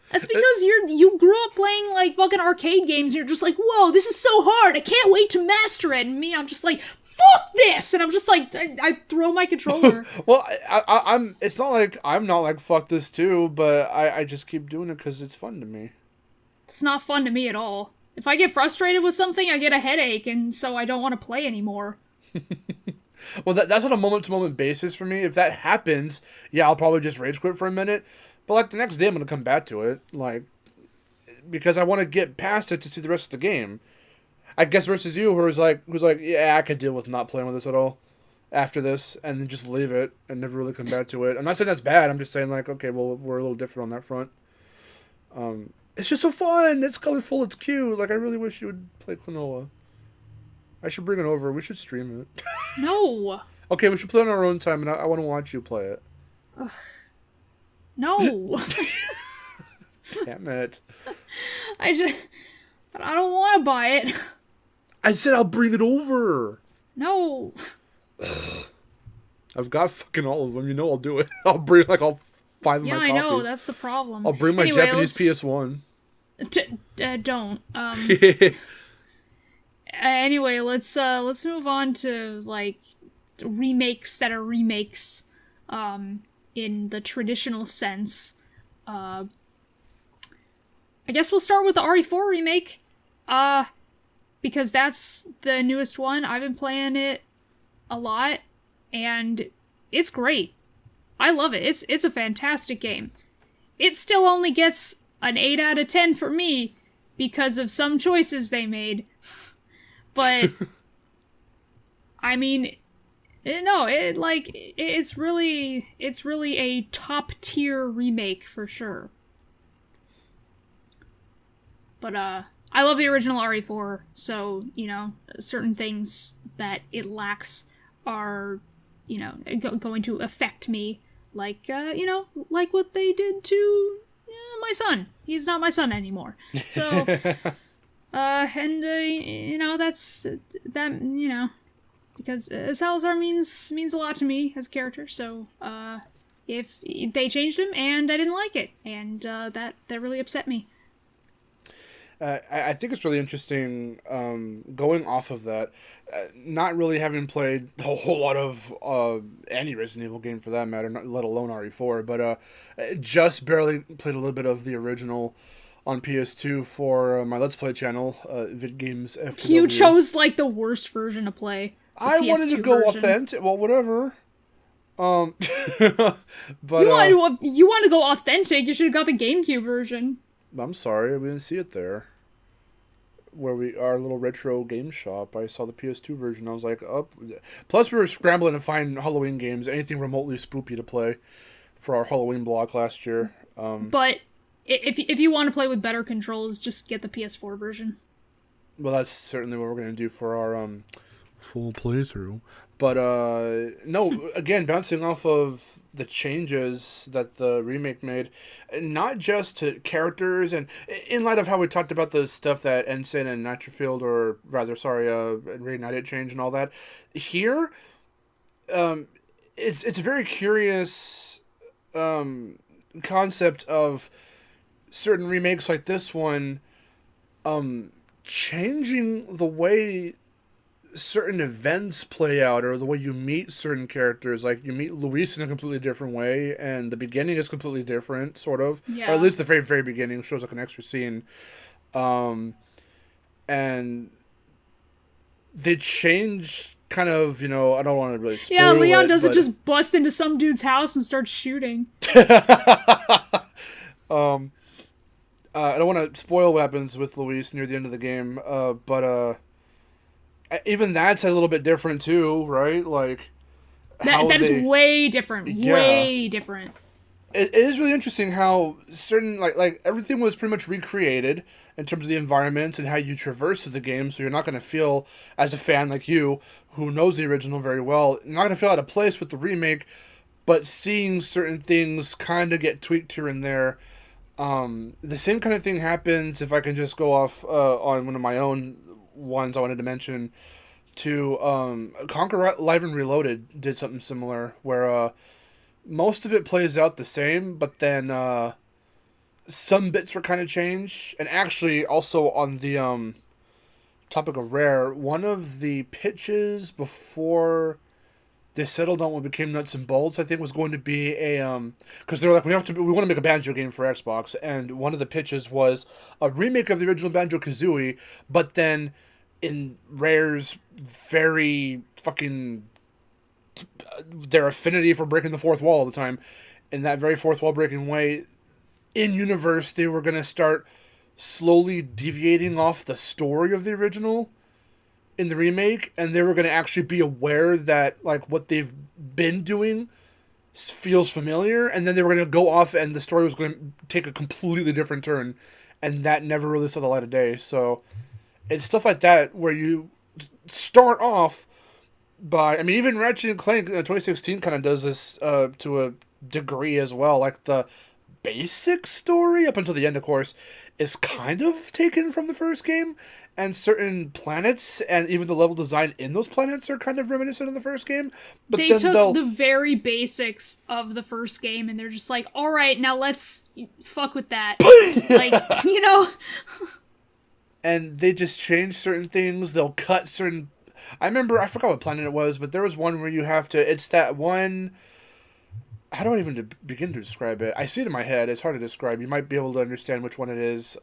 That's because you grew up playing, like, fucking arcade games, and you're just like, whoa, this is so hard, I can't wait to master it, and me, I'm just like, fuck this, and I'm just like, I throw my controller. Well, it's not like, I'm not like, fuck this too, but I just keep doing it because it's fun to me. It's not fun to me at all. If I get frustrated with something, I get a headache, and so I don't want to play anymore. Well, that's on a moment-to-moment basis for me. If that happens, yeah, I'll probably just rage quit for a minute. But, like, the next day I'm going to come back to it, like, because I want to get past it to see the rest of the game. I guess versus you, who's like, yeah, I could deal with not playing with this at all after this, and then just leave it and never really come back to it. I'm not saying that's bad, I'm just saying, like, okay, well, we're a little different on that front. It's just so fun, it's colorful, it's cute, like, I really wish you would play Klonoa. I should bring it over, we should stream it. No! Okay, we should play it on our own time, and I want to watch you play it. Ugh. No. Damn it. I don't want to buy it. I said I'll bring it over. No. I've got fucking all of them. You know I'll do it. I'll bring like all 5 of my copies. Yeah, I know. That's the problem. I'll bring my Japanese PS1. Don't. Anyway, let's move on to, like, remakes that are remakes. In the traditional sense. I guess we'll start with the RE4 remake. Because that's the newest one. I've been playing it a lot, and it's great. I love it. It's a fantastic game. It still only gets an 8 out of 10 for me because of some choices they made. But I mean, no, it's really a top tier remake for sure. But I love the original RE4, so, you know, certain things that it lacks are, you know, going to affect me, like, you know, like what they did to my son. He's not my son anymore. So, you know, that, you know, because Salazar means a lot to me as a character, so, if they changed him, and I didn't like it, and that really upset me. I think it's really interesting, going off of that, not really having played a whole lot of any Resident Evil game for that matter, let alone RE4, but just barely played a little bit of the original on PS2 for my Let's Play channel, Vid Games FTW. You chose, like, the worst version to play. I wanted to go authentic. Well, whatever. But you want to go authentic? You should have got the GameCube version. I'm sorry, we didn't see it there. Our little retro game shop, I saw the PS2 version. I was like, up. Plus, we were scrambling to find Halloween games, anything remotely spoopy to play for our Halloween block last year. But if you want to play with better controls, just get the PS4 version. Well, that's certainly what we're going to do for our full playthrough. But no, again, bouncing off of the changes that the remake made, not just to characters, and in light of how we talked about the stuff that Ensign and Nitrofield, or rather, sorry, Reignited changed and all that, here, it's a very curious concept of certain remakes like this one, changing the way certain events play out, or the way you meet certain characters. Like, you meet Luis in a completely different way, and the beginning is completely different, sort of. Yeah. Or at least the very, very beginning shows like an extra scene. And they change kind of, I don't want to really spoil Yeah, Leon it, doesn't but... just bust into some dude's house and start shooting. I don't want to spoil what happens with Luis near the end of the game, but even that's a little bit different too, right? Like, that is way different. Yeah. Way different. It is really interesting how certain, like everything was pretty much recreated in terms of the environments and how you traverse the game, so you're not going to feel, as a fan like you, who knows the original very well, you're not going to feel out of place with the remake, but seeing certain things kind of get tweaked here and there. The same kind of thing happens, if I can just go off on one of my own ones I wanted to mention, to Conquer Live and Reloaded did something similar, where most of it plays out the same, but then some bits were kind of changed. And actually, also on the topic of Rare, one of the pitches before they settled on what became Nuts and Bolts, I think, was going to be a because they were like, we want to make a Banjo game for Xbox, and one of the pitches was a remake of the original Banjo-Kazooie, but then in Rare's very fucking their affinity for breaking the fourth wall all the time, in that very fourth wall breaking way, in universe they were going to start slowly deviating off the story of the original in the remake, and they were going to actually be aware that, like, what they've been doing feels familiar, and then they were going to go off and the story was going to take a completely different turn, and that never really saw the light of day. So it's stuff like that where you start off by, I mean, even Ratchet Clank 2016 kind of does this to a degree as well. Like, the basic story up until the end, of course, is kind of taken from the first game, and certain planets and even the level design in those planets are kind of reminiscent of the first game. But they took the very basics of the first game and they're just like, all right, now let's fuck with that. Like, And they just change certain things. They'll cut certain... I forgot what planet it was, but there was one where you have to... It's that one... How do I even begin to describe it? I see it in my head. It's hard to describe. You might be able to understand which one it is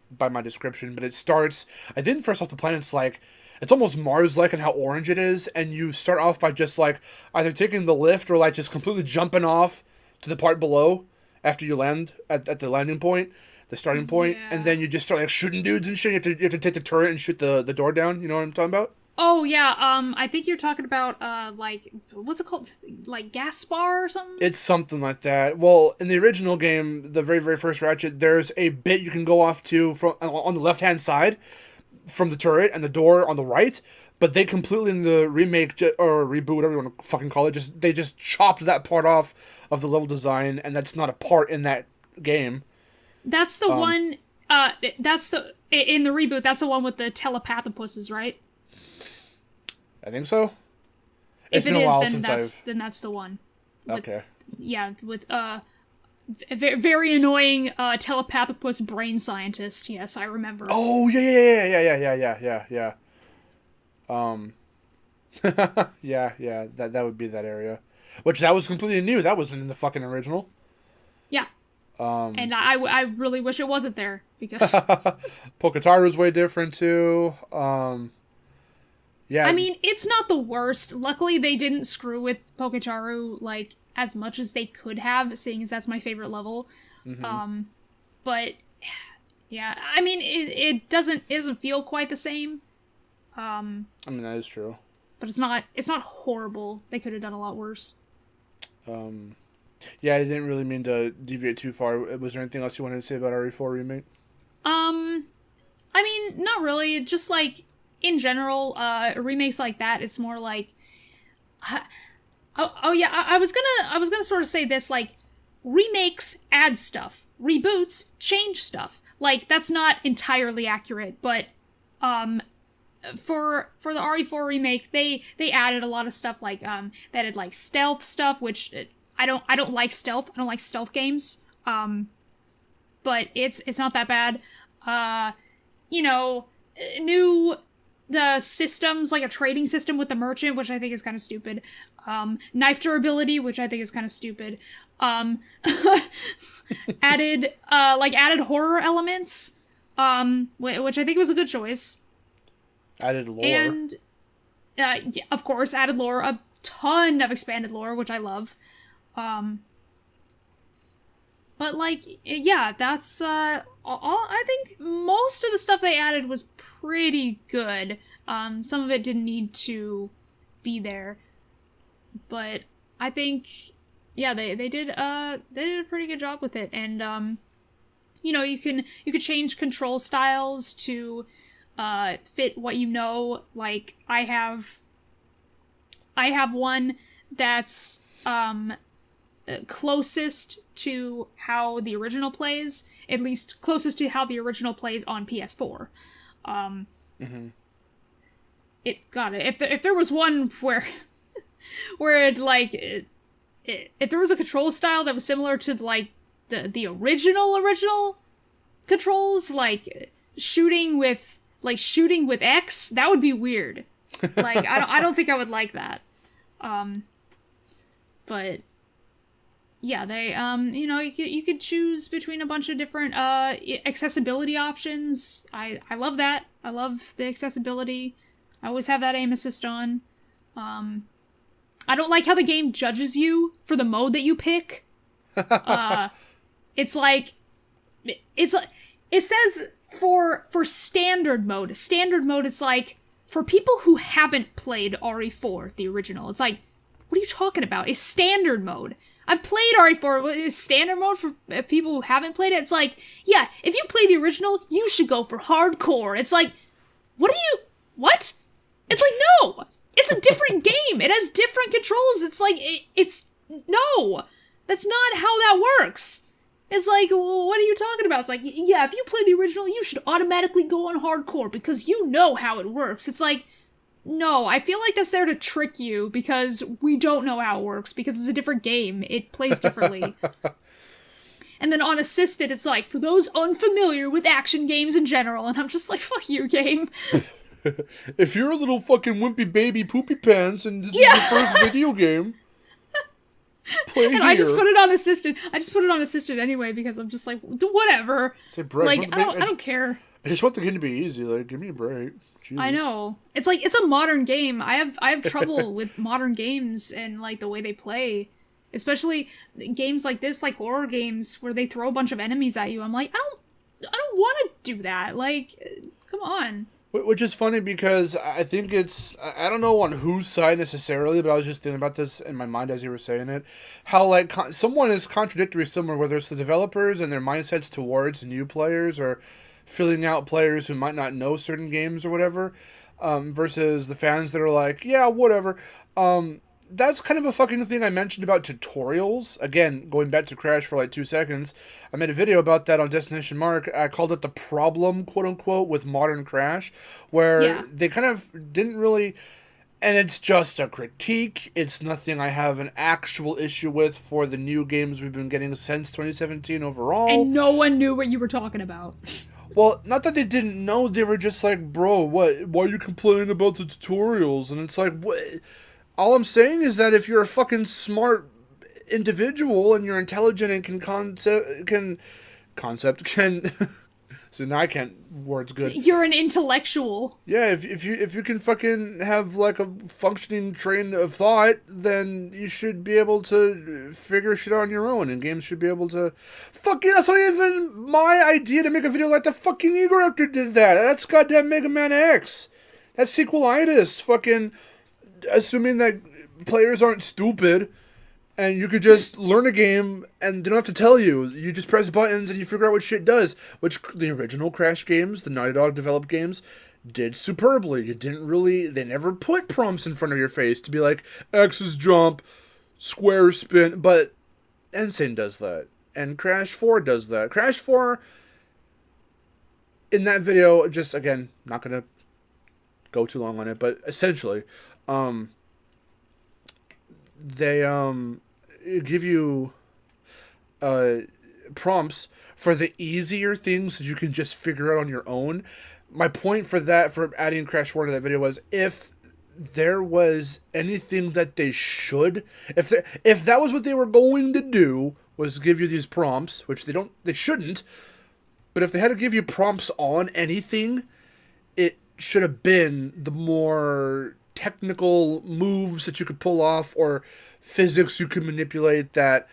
by my description. But it starts... I think first off, the planet's like... It's almost Mars-like in how orange it is. And you start off by just like either taking the lift or like just completely jumping off to the part below after you land at the landing point, the starting point. Yeah. And then you just start like shooting dudes and shit. You have to take the turret and shoot the door down. You know what I'm talking about? Oh, yeah, I think you're talking about, like, what's it called? Like, Gaspar or something? It's something like that. Well, in the original game, the very, very first Ratchet, there's a bit you can go off to from on the left-hand side from the turret and the door on the right, but they completely, in the remake, or reboot, whatever you want to fucking call it, they just chopped that part off of the level design, and that's not a part in that game. That's the one, in the reboot, that's the one with the telepathopusses, right? I think so. If it is, then that's the one. Okay. With very annoying telepathopus brain scientist. Yes, I remember. Oh yeah. Yeah. That would be that area, which that was completely new. That wasn't in the fucking original. Yeah. And I really wish it wasn't there because Poketaru's way different too. Yeah. I mean, it's not the worst. Luckily, they didn't screw with Poketaru, like, as much as they could have, seeing as that's my favorite level. Mm-hmm. But, yeah, I mean, it doesn't feel quite the same. I mean, that is true. But it's not horrible. They could have done a lot worse. Yeah, I didn't really mean to deviate too far. Was there anything else you wanted to say about RE4 Remake? I mean, not really. It's just like in general, remakes like that. It's more like, oh yeah. I was gonna sort of say this like, remakes add stuff, reboots change stuff. Like that's not entirely accurate, but for the RE4 remake, they added a lot of stuff like they added like stealth stuff, which I don't like stealth. I don't like stealth games. But it's not that bad. You know, new the systems like a trading system with the merchant, which I think is kind of stupid. Knife durability, which I think is kind of stupid. Added horror elements, which I think was a good choice. Added lore. And, of course, added lore. A ton of expanded lore, which I love. But, like, yeah, that's, I think most of the stuff they added was pretty good. Some of it didn't need to be there. But I think, yeah, they did a pretty good job with it. And, you know, you could change control styles to, fit what you know. Like, I have one that's, closest to how the original plays, at least closest to how the original plays on PS4. If there was one where it like if there was a control style that was similar to like the original controls, like shooting with X, that would be weird. Like I don't think I would like that. But yeah, they you know, you could choose between a bunch of different accessibility options. I love that. I love the accessibility. I always have that aim assist on. I don't like how the game judges you for the mode that you pick. It says for standard mode. Standard mode, it's like for people who haven't played RE4, the original. It's like, what are you talking about? It's standard mode. I've played RE4. Is standard mode for people who haven't played it? It's like, yeah, if you play the original, you should go for hardcore. It's like, what? It's like, no! It's a different game. It has different controls. It's like, no! That's not how that works. It's like, well, what are you talking about? It's like, yeah, if you play the original, you should automatically go on hardcore because you know how it works. It's like, no, I feel like that's there to trick you because we don't know how it works because it's a different game. It plays differently. And then on assisted, it's like, for those unfamiliar with action games in general, and I'm just like, fuck you, game. If you're a little fucking wimpy baby poopy pants and this is your first video game, play and here. I just put it on assisted. I just put it on assisted anyway because I'm just like, whatever. Like, I don't care. I just want the game to be easy. Like, give me a break. Jeez. I know. It's like, it's a modern game. I have trouble with modern games and like the way they play. Especially games like this, like horror games where they throw a bunch of enemies at you. I'm like, I don't want to do that. Like, come on. Which is funny because I think I don't know on whose side necessarily, but I was just thinking about this in my mind as you were saying it. How, like, someone is contradictory somewhere, whether it's the developers and their mindsets towards new players or filling out players who might not know certain games or whatever, versus the fans that are like, yeah, whatever. That's kind of a fucking thing I mentioned about tutorials. Again, going back to Crash for like 2 seconds, I made a video about that on Destination Mark. I called it the problem, quote-unquote, with modern Crash, where they kind of didn't really... And it's just a critique. It's nothing I have an actual issue with for the new games we've been getting since 2017 overall. And no one knew what you were talking about. Well, not that they didn't know, they were just like, bro, what? Why are you complaining about the tutorials? And it's like, what? All I'm saying is that if you're a fucking smart individual and you're intelligent and can so now I can't words good. You're an intellectual. Yeah, if you can fucking have like a functioning train of thought, then you should be able to figure shit out on your own, and games should be able to. Fucking, that's not even my idea to make a video like the fucking Egoraptor did that. That's goddamn Mega Man X. That's sequelitis. Fucking assuming that players aren't stupid And you could just learn a game and they don't have to tell you. You just press buttons and you figure out what shit does. Which the original Crash games, the Naughty Dog developed games, did superbly. They never put prompts in front of your face to be like, X is jump, square spin. But Insane does that. And Crash 4 does that. Crash 4, in that video, just, again, not going to go too long on it, but essentially, they give you prompts for the easier things that you can just figure out on your own. My point for adding Crash 4 to that video was if there was anything that they should, if that was what they were going to do, was give you these prompts, which they shouldn't, but if they had to give you prompts on anything, it should have been the more technical moves that you could pull off or physics you could manipulate that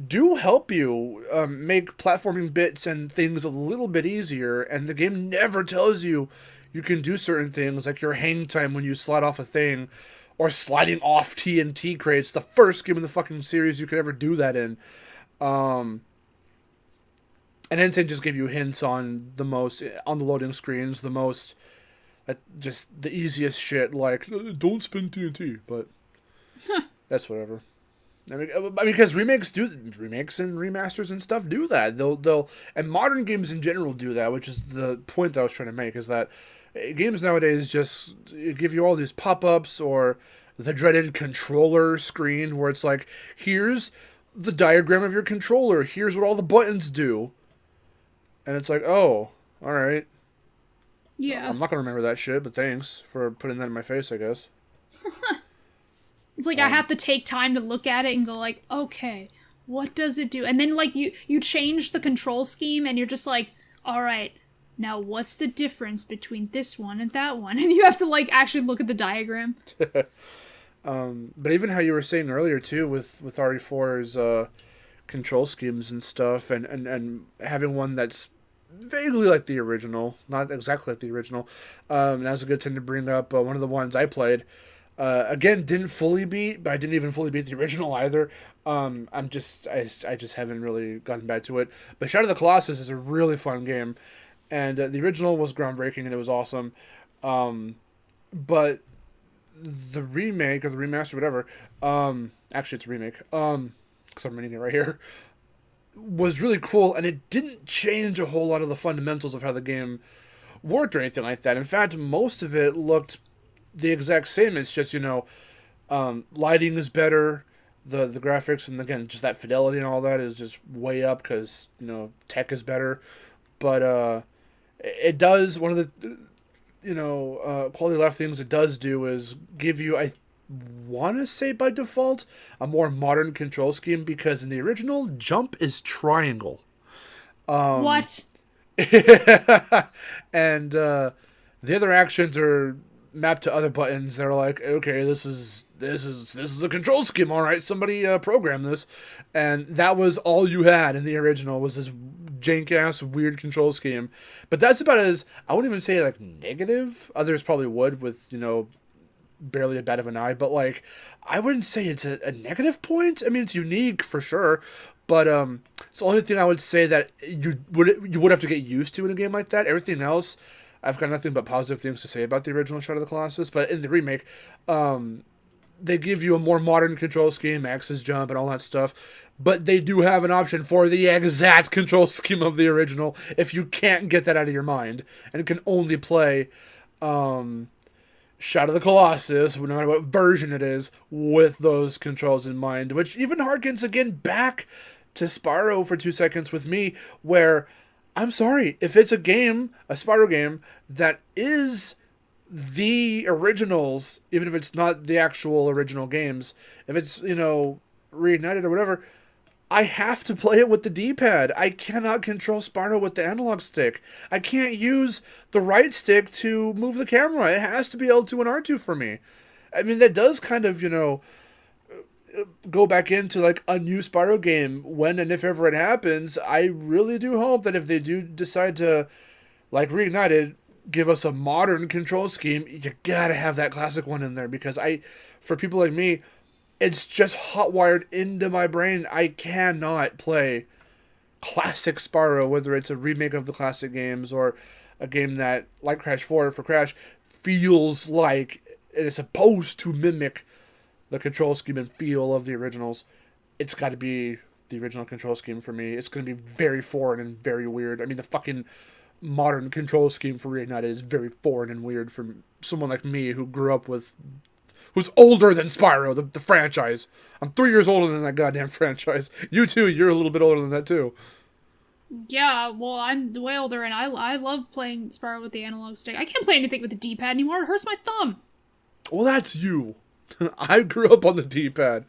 do help you make platforming bits and things a little bit easier, and the game never tells you you can do certain things, like your hang time when you slide off a thing, or sliding off TNT crates, the first game in the fucking series you could ever do that in. And Insane just give you hints on the loading screens, just the easiest shit, like, don't spin TNT, but that's whatever. I mean, because remakes and remasters and stuff do that. And modern games in general do that, which is the point that I was trying to make, is that games nowadays just give you all these pop-ups or the dreaded controller screen where it's like, here's the diagram of your controller, here's what all the buttons do. And it's like, oh, alright. Yeah. I'm not going to remember that shit, but thanks for putting that in my face, I guess. It's like I have to take time to look at it and go like, okay, what does it do? And then like you change the control scheme and you're just like, all right, now what's the difference between this one and that one? And you have to like actually look at the diagram. But even how you were saying earlier too with RE4's control schemes and stuff, and having one that's vaguely like the original, not exactly like the original. Now's a good time to bring up one of the ones I played. Again, didn't fully beat, but I didn't even fully beat the original either. I just haven't really gotten back to it. But Shadow of the Colossus is a really fun game, and the original was groundbreaking and it was awesome. But the remake or the remaster, whatever, actually it's a remake, because I'm reading it right here, was really cool, and it didn't change a whole lot of the fundamentals of how the game worked or anything like that. In fact, most of it looked the exact same. It's just, lighting is better, the graphics, and again, just that fidelity and all that is just way up because, tech is better. But it does, one of the, quality of life things it does do is give you, I want to say by default, a more modern control scheme, because in the original, jump is triangle. What? And the other actions are mapped to other buttons. They're like, okay, this is a control scheme. All right, somebody program this, and that was all you had in the original was this jank ass weird control scheme. But that's about as, I wouldn't even say like negative. Others probably would with barely a bat of an eye, but like I wouldn't say it's a negative point. I mean, it's unique for sure, but it's the only thing I would say that you would have to get used to in a game like that. Everything else, I've got nothing but positive things to say about the original Shadow of the Colossus. But in the remake, they give you a more modern control scheme, axis jump, and all that stuff. But they do have an option for the exact control scheme of the original if you can't get that out of your mind and can only play Shadow of the Colossus, no matter what version it is, with those controls in mind. Which even harkens again back to Spyro for 2 seconds with me, where, I'm sorry, if it's a Spyro game, that is the originals, even if it's not the actual original games, if it's, reignited or whatever, I have to play it with the D-pad. I cannot control Spyro with the analog stick. I can't use the right stick to move the camera. It has to be L2 and R2 for me. I mean, that does kind of, go back into like a new Spyro game when and if ever it happens. I really do hope that if they do decide to, like Reignited, give us a modern control scheme, you gotta have that classic one in there, because for people like me, it's just hot-wired into my brain. I cannot play classic Spyro, whether it's a remake of the classic games or a game that, like Crash 4 for Crash, feels like it is supposed to mimic the control scheme and feel of the originals. It's got to be the original control scheme for me. It's going to be very foreign and very weird. I mean, the fucking modern control scheme for Reignited is very foreign and weird for someone like me who grew up with, who's older than Spyro, the franchise. I'm 3 years older than that goddamn franchise. You too, you're a little bit older than that too. Yeah, well, I'm way older, and I love playing Spyro with the analog stick. I can't play anything with the D-pad anymore. It hurts my thumb. Well, that's you. I grew up on the D-pad.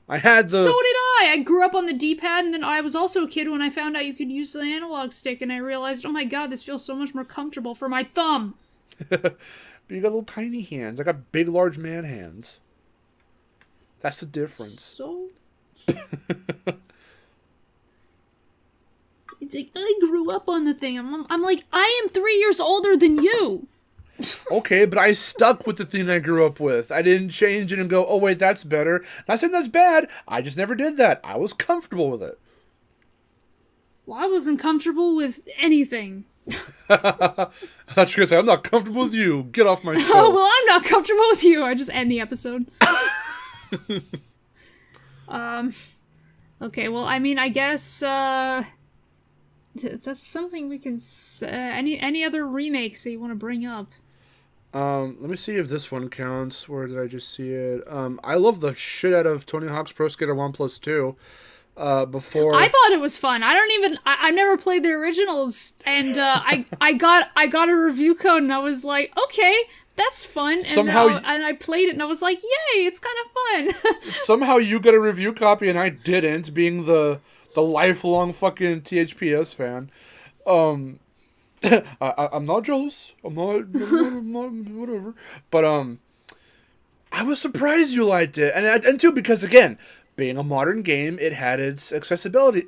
I had the... So did I! I grew up on the D-pad, and then I was also a kid when I found out you could use the analog stick, and I realized, oh my god, this feels so much more comfortable for my thumb. But you got little tiny hands. I got big, large man hands. That's the difference. So... It's like, I grew up on the thing. I'm like, I am 3 years older than you. Okay, but I stuck with the thing I grew up with. I didn't change it and go, oh wait, that's better. Not saying that's bad. I just never did that. I was comfortable with it. Well, I wasn't comfortable with anything. I thought you were going to say, I'm not comfortable with you. Get off my show. Oh, well, I'm not comfortable with you. I just end the episode. Okay, well, I mean, I guess, that's something we can any other remakes that you want to bring up? Let me see if this one counts. Where did I just see it? I love the shit out of Tony Hawk's Pro Skater 1+2. Before I thought it was fun. I never played the originals, and I got a review code, and I was like, okay, that's fun. Somehow, and I played it, and I was like, yay, it's kind of fun. Somehow you got a review copy, and I didn't, being the lifelong fucking THPS fan. I'm not jealous. I'm not whatever. But I was surprised you liked it, and too, because again, being a modern game, it had its accessibility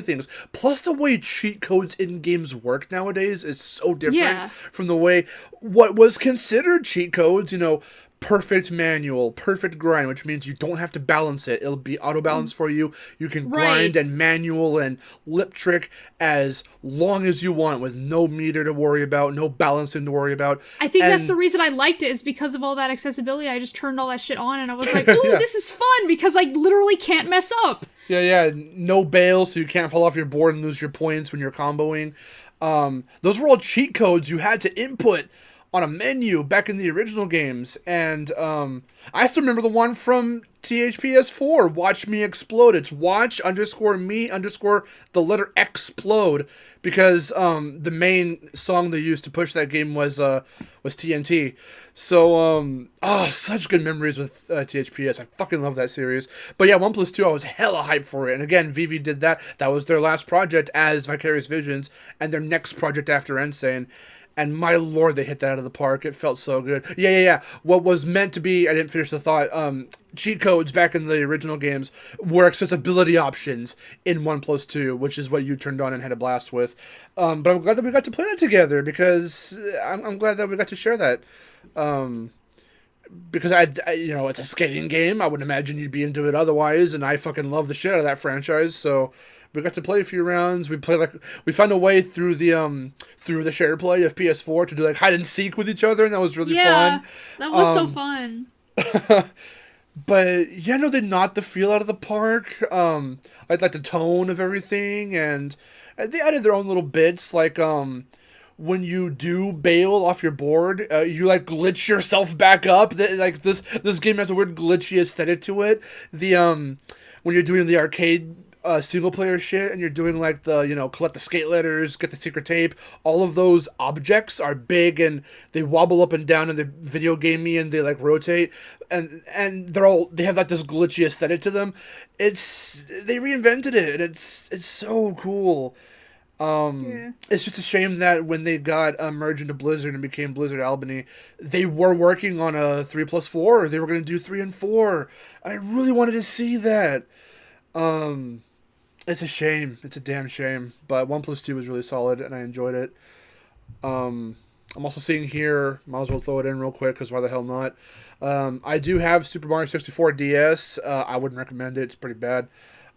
things. Plus, the way cheat codes in games work nowadays is so different from the way what was considered cheat codes. You know, perfect manual, perfect grind, which means you don't have to balance it. It'll be auto balance for you. You can grind and manual and lip trick as long as you want with no meter to worry about, no balancing to worry about. I think that's the reason I liked it, is because of all that accessibility. I just turned all that shit on and I was like, ooh, this is fun because I literally can't mess up. Yeah. No bail, so you can't fall off your board and lose your points when you're comboing. Those were all cheat codes you had to input on a menu back in the original games, and I still remember the one from THPS4, Watch Me Explode. It's watch _me the letter explode, because the main song they used to push that game was TNT. So, such good memories with THPS. I fucking love that series. But yeah, 1+2, I was hella hyped for it. And again, Vivi did that. That was their last project as Vicarious Visions, and their next project after Insane. And my lord, they hit that out of the park. It felt so good. Yeah. What was meant to be, I didn't finish the thought, cheat codes back in the original games were accessibility options in 1+2, which is what you turned on and had a blast with. But I'm glad that we got to play that together, because I'm glad that we got to share that. Because I, it's a skating game. I would imagine you'd be into it otherwise, and I fucking love the shit out of that franchise, so... We got to play a few rounds. We found a way through the SharePlay of PS4 to do hide and seek with each other, and that was really fun. Yeah, that was so fun. But yeah, no, they knocked the feel out of the park. I like the tone of everything, and they added their own little bits, like when you do bail off your board, you glitch yourself back up. This game has a weird glitchy aesthetic to it. When you're doing the arcade single player shit, and you're doing collect the skate letters, get the secret tape, all of those objects are big and they wobble up and down and they're video gamey and they rotate, and they have this glitchy aesthetic to them. They reinvented it, and it's so cool. It's just a shame that when they got merged into Blizzard and became Blizzard Albany, they were working on a 3+4. They were going to do 3 and 4, and I really wanted to see that. It's a shame. It's a damn shame. But 1+2 was really solid, and I enjoyed it. I'm also seeing here, might as well throw it in real quick because why the hell not? I do have Super Mario 64 DS. I wouldn't recommend it. It's pretty bad.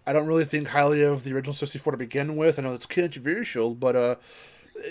I don't really think highly of the original 64 to begin with. I know it's controversial, but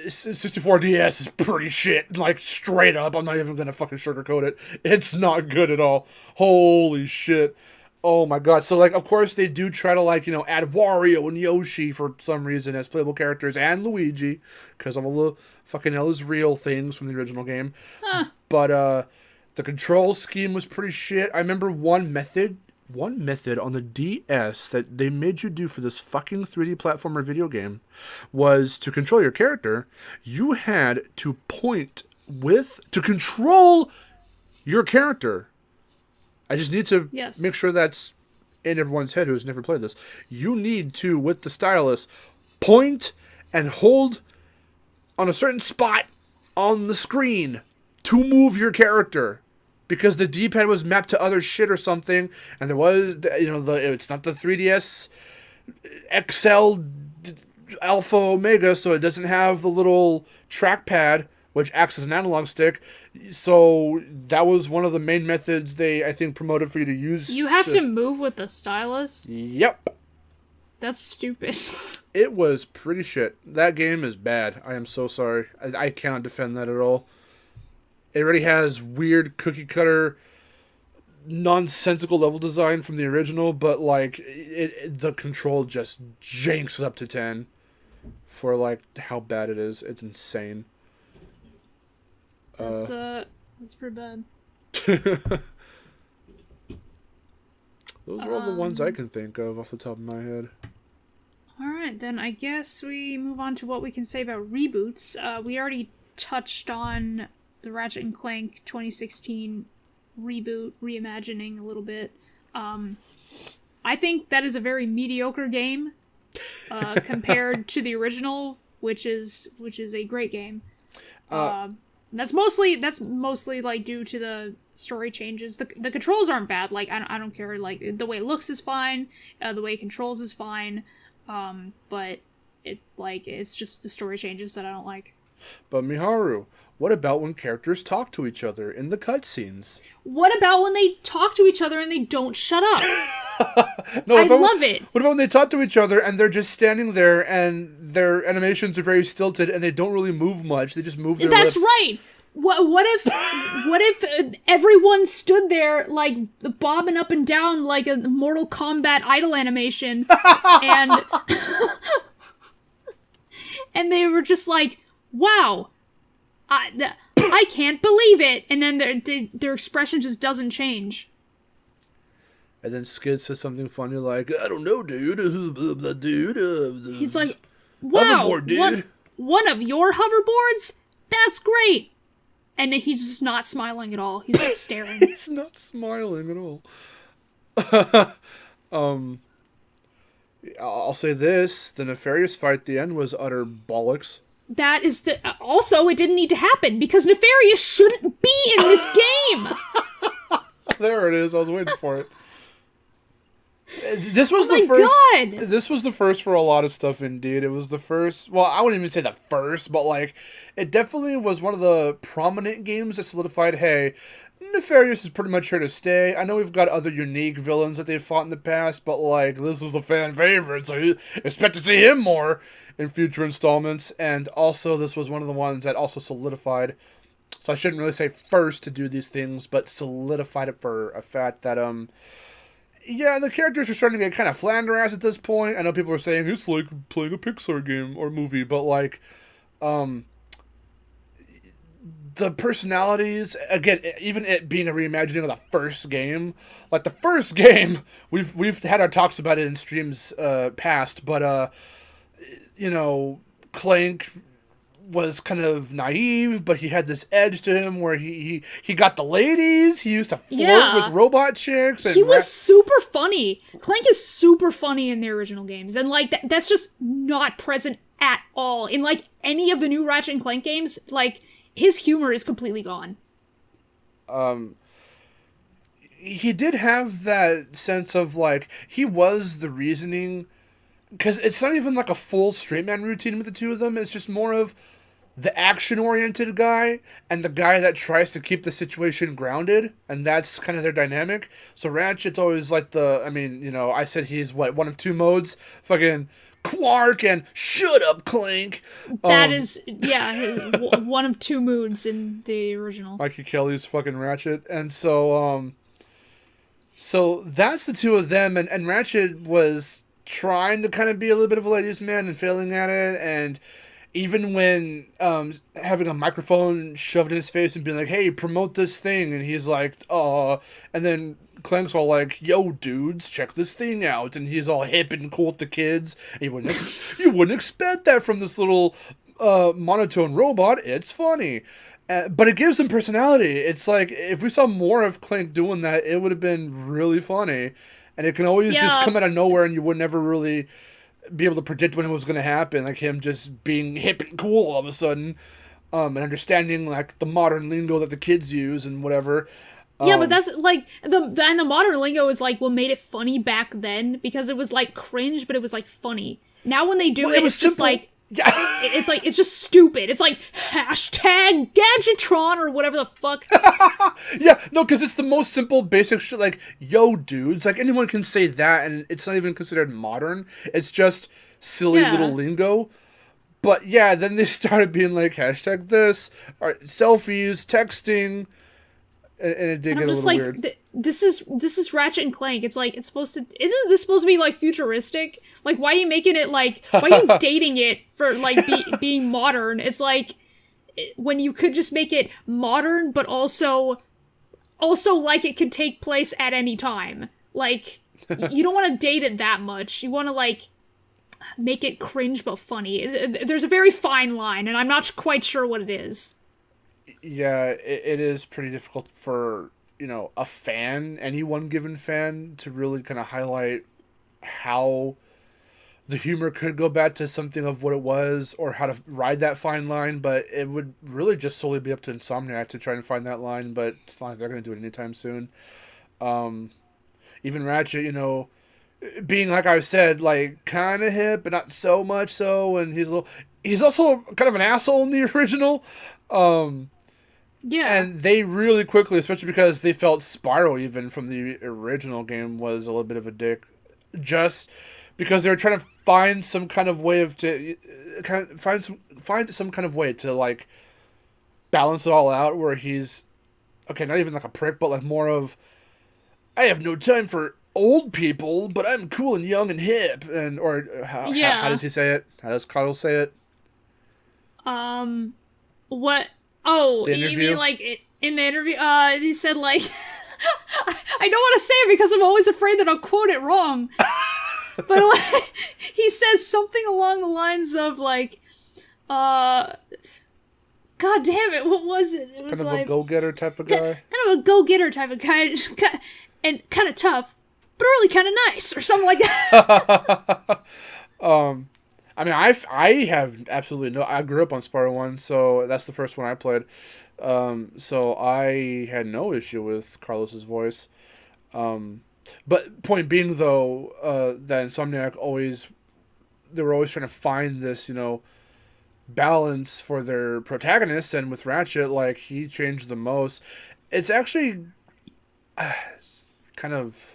64 DS is pretty shit. Like, straight up. I'm not even going to fucking sugarcoat it. It's not good at all. Holy shit. Oh my god. So, like, of course, they do try to, like, add Wario and Yoshi for some reason as playable characters, and Luigi, because of all the fucking hell is real things from the original game. Huh. But, the control scheme was pretty shit. I remember one method on the DS that they made you do for this fucking 3D platformer video game was to control your character, you had to to control your character. I just need to make sure that's in everyone's head who's never played this. You need to, with the stylus, point and hold on a certain spot on the screen to move your character. Because the D-pad was mapped to other shit or something, and there was, it's not the 3DS XL Alpha Omega, so it doesn't have the little trackpad, which acts as an analog stick. So that was one of the main methods they, I think, promoted for you to use. You have to move with the stylus? Yep. That's stupid. It was pretty shit. That game is bad. I am so sorry. I cannot defend that at all. It already has weird cookie-cutter, nonsensical level design from the original, but, like, the control just janks it up to 10 for, like, how bad it is. It's insane. That's pretty bad. Those are all the ones I can think of off the top of my head. Alright, then I guess we move on to what we can say about reboots. We already touched on the Ratchet and Clank 2016 reboot, reimagining a little bit. I think that is a very mediocre game compared to the original, which is a great game. That's mostly like due to the story changes. The controls aren't bad. Like I don't care. Like the way it looks is fine. The way it controls is fine. But it's just the story changes that I don't like. But Miharu, what about when characters talk to each other in the cutscenes? What about when they talk to each other and they don't shut up? No, I love it. What about when they talk to each other and they're just standing there and their animations are very stilted and they don't really move much? They just move their lips. That's right. What if everyone stood there like bobbing up and down like a Mortal Kombat idle animation and and they were just like, wow. I can't believe it, and then their expression just doesn't change. And then Skid says something funny like, "I don't know, dude." It's like, "Wow, hoverboard, dude. One of your hoverboards? That's great." And he's just not smiling at all. He's just staring. He's not smiling at all. I'll say this: the nefarious fight at the end was utter bollocks. That is also, it didn't need to happen because Nefarious shouldn't be in this game. There it is. I was waiting for it. This was God. This was the first for a lot of stuff. Indeed, it was the first. Well, I wouldn't even say the first, but like, it definitely was one of the prominent games that solidified. Hey, Nefarious is pretty much here to stay. I know we've got other unique villains that they've fought in the past, but like, this is the fan favorite, so you expect to see him more in future installments. And also, this was one of the ones that also solidified. So I shouldn't really say first to do these things, but solidified it for a fact that yeah, the characters are starting to get kind of Flanderized at this point. I know people are saying it's like playing a Pixar game or movie, but like, the personalities, again, even it being a reimagining of the first game, like the first game, we've had our talks about it in streams past, but you know, Clank was kind of naive, but he had this edge to him where he got the ladies. He used to flirt with robot chicks. And he was super funny. Clank is super funny in the original games, and like that's just not present at all in like any of the new Ratchet and Clank games. Like his humor is completely gone. He did have that sense of like he was the reasoning, because it's not even like a full straight man routine with the two of them. It's just more of the action-oriented guy and the guy that tries to keep the situation grounded, and that's kind of their dynamic. So Ratchet's always like I said he's one of two modes, fucking Quark and shut up Clank. That is, one of two moods in the original. Mikey Kelly's fucking Ratchet, and so that's the two of them, and Ratchet was trying to kind of be a little bit of a ladies' man and failing at it, and even when having a microphone shoved in his face and being like, hey, promote this thing, and he's like, and then Clank's all like, yo, dudes, check this thing out, and he's all hip and cool with the kids, and you wouldn't expect that from this little monotone robot. It's funny. But it gives him personality. It's like, if we saw more of Clank doing that, it would have been really funny. And it can always just come out of nowhere, and you would never really be able to predict when it was going to happen. Like him just being hip and cool all of a sudden, and understanding like the modern lingo that the kids use and whatever. But that's like the modern lingo is like what made it funny back then, because it was like cringe, but it was like funny. Now when they do it's just like. Yeah. It's like, it's just stupid. It's like, hashtag Gadgetron or whatever the fuck. Yeah, no, because it's the most simple, basic shit, like, yo, dudes. Like, anyone can say that, and it's not even considered modern. It's just silly little lingo. But, yeah, then they started being like, hashtag this, or selfies, texting, and it did get a little weird. This is Ratchet and Clank. It's like, isn't this supposed to be like futuristic? Like, why are you making it like, why are you dating it for like being modern? It's like, when you could just make it modern, but also like it could take place at any time. Like, you don't want to date it that much. You want to like make it cringe but funny. There's a very fine line, and I'm not quite sure what it is. Yeah, it is pretty difficult for, a fan, any one given fan, to really kind of highlight how the humor could go back to something of what it was, or how to ride that fine line, but it would really just solely be up to Insomniac to try and find that line, but it's not like they're going to do it anytime soon. Even Ratchet, being, like I said, like, kind of hip, but not so much so, and he's also kind of an asshole in the original. Yeah. And they really quickly, especially because they felt Spyro even from the original game was a little bit of a dick, just because they were trying to find some kind of way find some kind of way to like balance it all out, where he's not even like a prick, but like more of, I have no time for old people, but I'm cool and young and hip, and how does he say it? How does Kyle say it? What? Oh, you mean like in the interview? He said like, I don't want to say it because I'm always afraid that I'll quote it wrong. But like, he says something along the lines of like, God damn it, what was it? It was kind of like, a go-getter type of guy. Kind of a go-getter type of guy, and kind of tough, but really kind of nice, or something like that. I mean, I have absolutely I grew up on Spyro 1, so that's the first one I played. So I had no issue with Carlos's voice. But point being, though, that Insomniac they were always trying to find this, balance for their protagonists, and with Ratchet, like, he changed the most. It's actually kind of,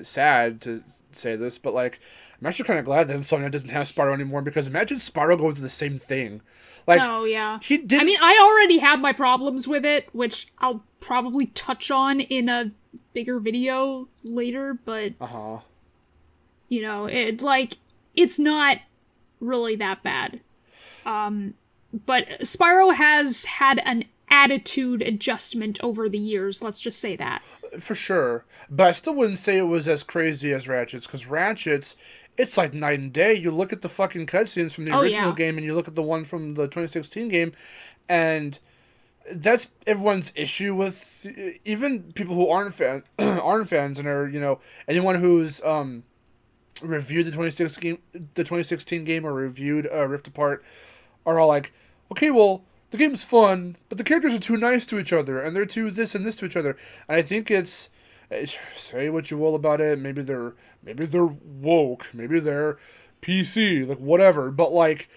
sad to say this, but, like, I'm actually kind of glad that Insomniac doesn't have Spyro anymore, because imagine Spyro going through the same thing. Like, oh, yeah. He did. I mean, I already have my problems with it, which I'll probably touch on in a bigger video later, but, it's not really that bad. But Spyro has had an attitude adjustment over the years, let's just say that. For sure. But I still wouldn't say it was as crazy as Ratchet's, because Ratchet's, it's like night and day. You look at the fucking cutscenes from the original game, and you look at the one from the 2016 game, and that's everyone's issue with, even people who aren't fans, and are, anyone who's reviewed the 2016 game or reviewed Rift Apart, are all like, okay, well, the game's fun, but the characters are too nice to each other, and they're too this and this to each other. And I think it's, say what you will about it, maybe they're woke, maybe they're PC, like, whatever, but, like,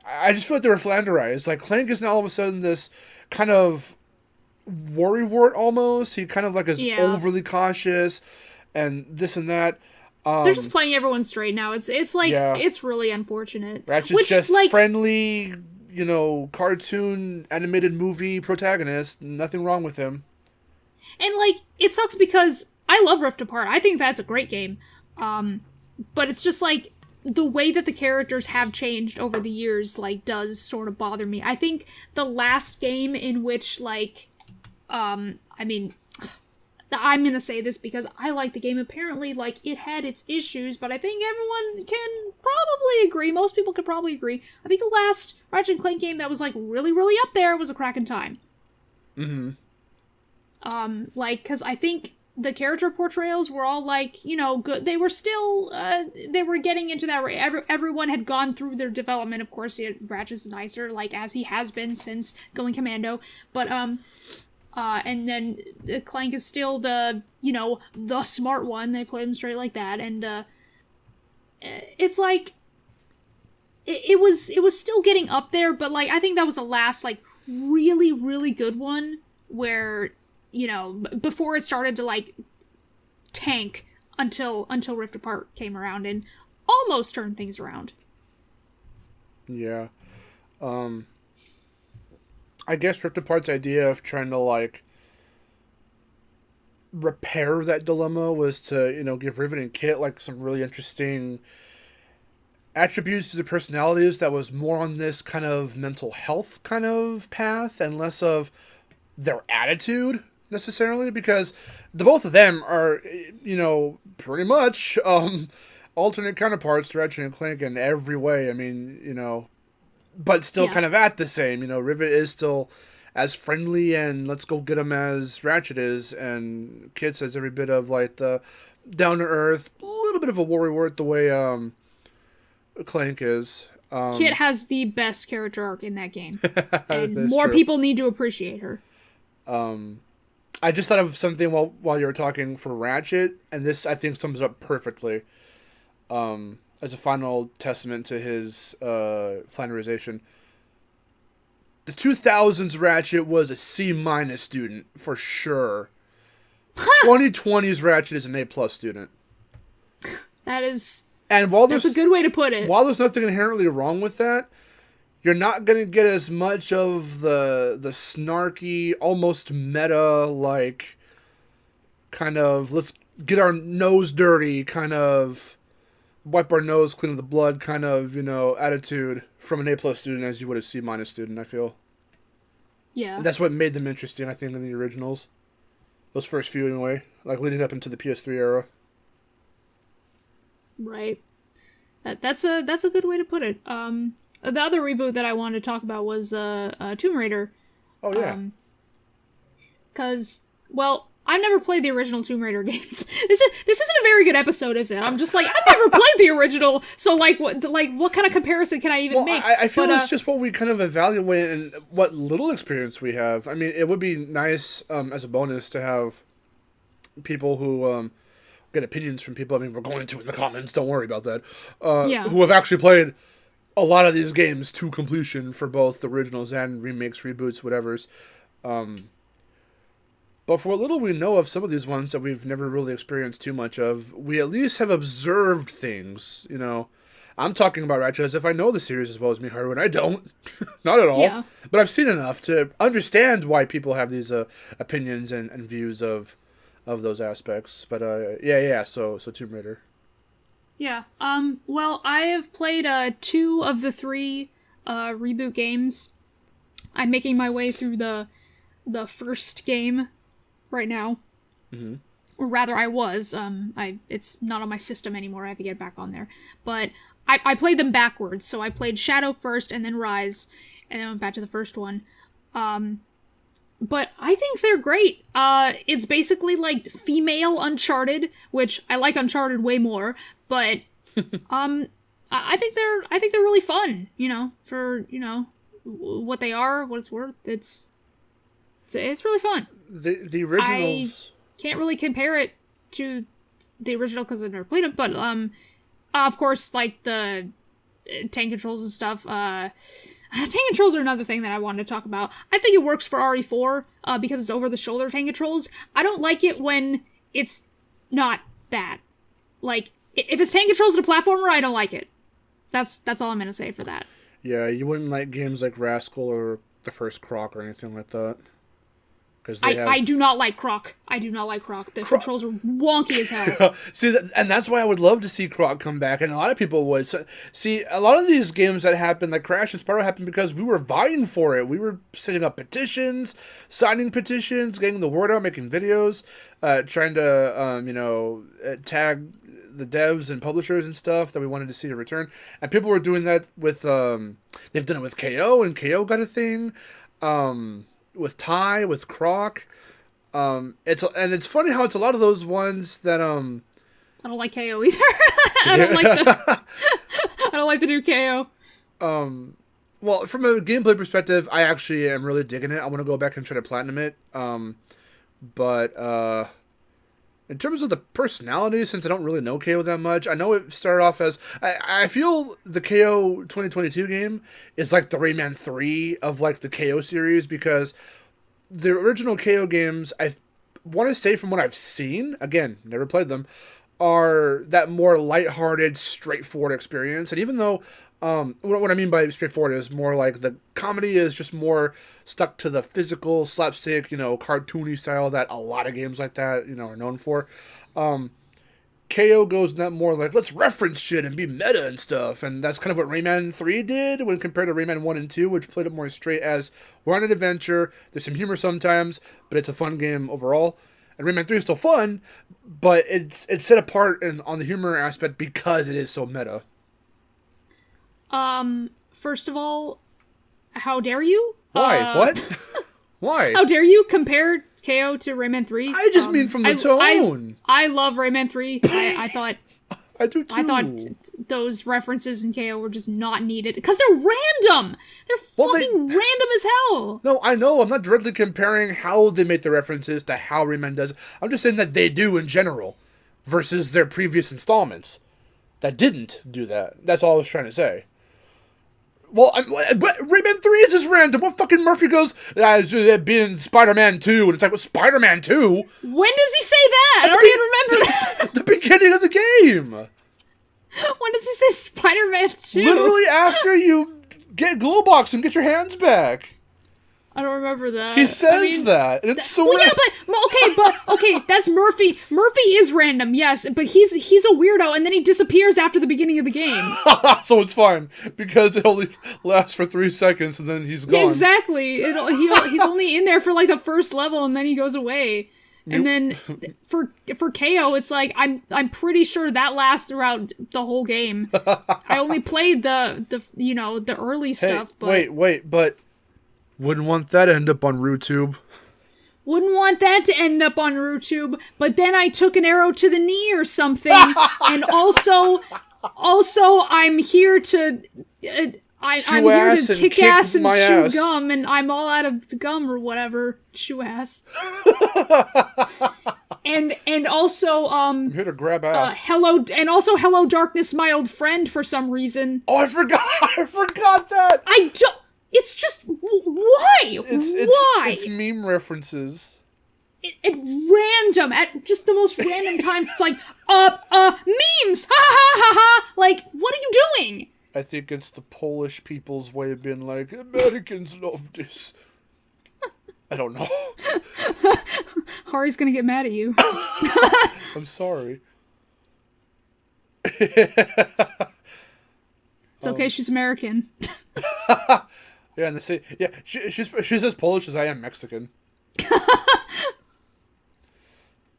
I just feel like they were flanderized. Like, Clank is now all of a sudden this kind of worrywart almost. He kind of like is Yeah. overly cautious and this and that. They're just playing everyone straight now. It's like, Yeah. it's really unfortunate. Ratchet's Which, just like, friendly, cartoon animated movie protagonist. Nothing wrong with him. and like, it sucks because I love Rift Apart. I think that's a great game. But it's just like, the way that the characters have changed over the years, like, does sort of bother me. I think the last game in which, like, I mean, I'm gonna say this because I like the game. Apparently, like, it had its issues, but I think everyone can probably agree, most people could probably agree, I think the last Ratchet & Clank game that was, like, really, really up there was A Crack in Time. Mm-hmm. Like, because I think the character portrayals were all, like, good. They were still, they were getting into that. Everyone had gone through their development. Of course, Ratchet's nicer, like, as he has been since going Commando. But, and then Clank is still the smart one. They played him straight like that. And, it's like, it was still getting up there, but, like, I think that was the last, like, really, really good one where, before it started to, like, tank until Rift Apart came around and almost turned things around. Yeah. I guess Rift Apart's idea of trying to, like, repair that dilemma was to, give Rivet and Kit, like, some really interesting attributes to the personalities that was more on this kind of mental health kind of path and less of their attitude necessarily, because the both of them are, pretty much alternate counterparts to Ratchet and Clank in every way. I mean, but still kind of at the same. Rivet is still as friendly and let's go get him as Ratchet is, and Kit has every bit of, like, the down to earth, a little bit of a worrywart the way Clank is. Kit has the best character arc in that game, and more true. people need to appreciate her. I just thought of something while you were talking for Ratchet, and this, I think, sums it up perfectly as a final testament to his flanderization. The 2000s Ratchet was a C- student, for sure. 2020's Ratchet is an A+ student. That's a good way to put it. While there's nothing inherently wrong with that, you're not going to get as much of the snarky, almost meta, like, kind of, let's get our nose dirty, kind of, wipe our nose, clean up the blood, kind of, attitude from an A+ student as you would a C- student, I feel. Yeah. And that's what made them interesting, I think, in the originals. Those first few, anyway. Like, leading up into the PS3 era. Right. That's a good way to put it. The other reboot that I wanted to talk about was Tomb Raider. Oh, yeah. Because, well, I've never played the original Tomb Raider games. This isn't a very good episode, is it? I'm just like, I've never played the original, so what kind of comparison can I even make? I feel it's just what we kind of evaluate and what little experience we have. I mean, it would be nice as a bonus to have people who get opinions from people. I mean, we're going to in the comments. Don't worry about that. Who have actually played a lot of these games to completion for both the originals and remakes, reboots, whatever's. But for what little we know of some of these ones that we've never really experienced too much of, we at least have observed things, I'm talking about Ratchet as if I know the series as well as Miharu, and I don't. Not at all. Yeah. But I've seen enough to understand why people have these opinions and views of those aspects. But, so Tomb Raider. Yeah. Well, I have played 2 of the 3 reboot games. I'm making my way through the first game right now. Mm-hmm. Or rather, I was. It's not on my system anymore. I have to get back on there. But I played them backwards. So I played Shadow first, and then Rise, and then went back to the first one. But I think they're great. It's basically like female Uncharted, which I like Uncharted way more. But I think they're really fun. For what they are, what it's worth. It's really fun. The originals. I can't really compare it to the original because I've never played it, but of course, like the tank controls and stuff. Tank controls are another thing that I wanted to talk about. I think it works for RE4 because it's over-the-shoulder tank controls. I don't like it when it's not that. Like, if it's tank controls in a platformer, I don't like it. That's all I'm going to say for that. Yeah, you wouldn't like games like Rascal or the first Croc or anything like that. I do not like Croc. I do not like Croc. The controls are wonky as hell. See, and that's why I would love to see Croc come back, and a lot of people would. So, see, a lot of these games that happened, like Crash and Spyro, happened because we were vying for it. We were setting up petitions, signing petitions, getting the word out, making videos, trying to, tag the devs and publishers and stuff that we wanted to see a return. And people were doing that with, they've done it with KO, and KO got a thing. With Ty, with Croc, it's funny how it's a lot of those ones that I don't like KO either. I don't like the new KO. Well, from a gameplay perspective, I actually am really digging it. I want to go back and try to platinum it. But in terms of the personality, since I don't really know KO that much, I know it started off as... I feel the KO 2022 game is like the Rayman 3 of like the KO series, because the original KO games, I want to say from what I've seen, again, never played them, are that more lighthearted, straightforward experience. And even though... what I mean by straightforward is more like the comedy is just more stuck to the physical slapstick, cartoony style that a lot of games like that, are known for. KO goes that more like, let's reference shit and be meta and stuff. And that's kind of what Rayman 3 did when compared to Rayman 1 and 2, which played it more straight as we're on an adventure. There's some humor sometimes, but it's a fun game overall. And Rayman 3 is still fun, but it's set apart on the humor aspect because it is so meta. First of all, how dare you? Why? What? Why? How dare you compare KO to Rayman 3? I just mean from the tone. I love Rayman 3. I thought... I do too. I thought those references in KO were just not needed. Because they're random! They're fucking random as hell! No, I know. I'm not directly comparing how they make the references to how Rayman does it. I'm just saying that they do in general. Versus their previous installments. That didn't do that. That's all I was trying to say. Well, but Rayman 3 is just random. What fucking Murphy goes, being Spider-Man 2, and it's like, well, Spider-Man 2? When does he say that? I don't even remember that. At the beginning of the game. When does he say Spider-Man 2? Literally after you get Glowbox and get your hands back. I don't remember that. He says that, and it's so random. Yeah, but that's Murphy. Murphy is random, yes, but he's a weirdo, and then he disappears after the beginning of the game. So it's fine, because it only lasts for 3 seconds, and then he's gone. Yeah, exactly. He's only in there for like the first level, and then he goes away. And then for KO, it's like I'm pretty sure that lasts throughout the whole game. I only played the early stuff. But wait, but wouldn't want that to end up on RuTube. Wouldn't want that to end up on RuTube, but then I took an arrow to the knee or something, and also I'm here to I'm here to kick ass and chew gum, and I'm all out of gum or whatever. Chew ass. and also I'm here to grab ass. Hello darkness, my old friend, for some reason. Oh, I forgot that. It's just, why? Why? It's meme references. Random, at just the most random times. It's like, memes! Ha ha ha ha! Like, what are you doing? I think it's the Polish people's way of being like, Americans love this. I don't know. Hari's gonna get mad at you. I'm sorry. It's okay, she's American. Yeah, and she's as Polish as I am Mexican.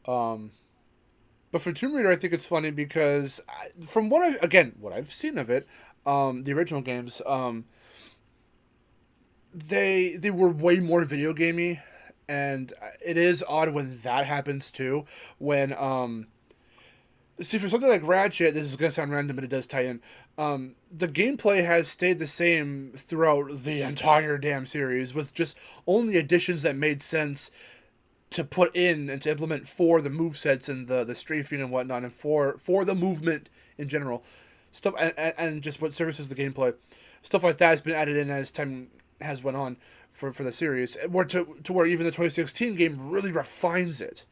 But for Tomb Raider, I think it's funny because from what I've seen of it, the original games, they were way more video gamey, and it is odd when that happens too. When see, for something like Ratchet, this is gonna sound random, but it does tie in. The gameplay has stayed the same throughout the entire damn series, with just only additions that made sense to put in and to implement for the movesets and the strafing and whatnot, and for the movement in general. stuff, and just what services the gameplay, stuff like that has been added in as time has went on for the series, where to where even the 2016 game really refines it.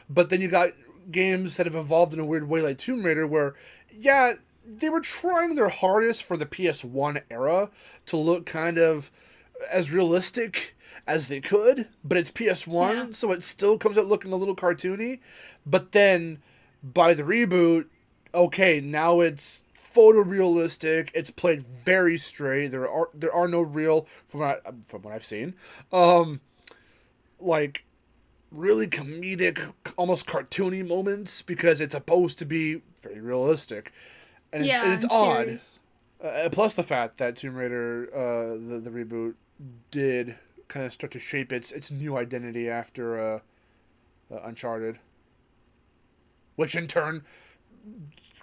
But then you got games that have evolved in a weird way, like Tomb Raider, where yeah, they were trying their hardest for the PS1 era to look kind of as realistic as they could, but it's PS1, Yeah. so it still comes out looking a little cartoony. But then by the reboot, okay, now it's photorealistic. It's played very straight. There are no real from what I've seen, um, like really comedic, almost cartoony moments because it's supposed to be very realistic, and Yeah, it's and odd. serious. Plus the fact that Tomb Raider, the reboot, did kind of start to shape its new identity after Uncharted, which in turn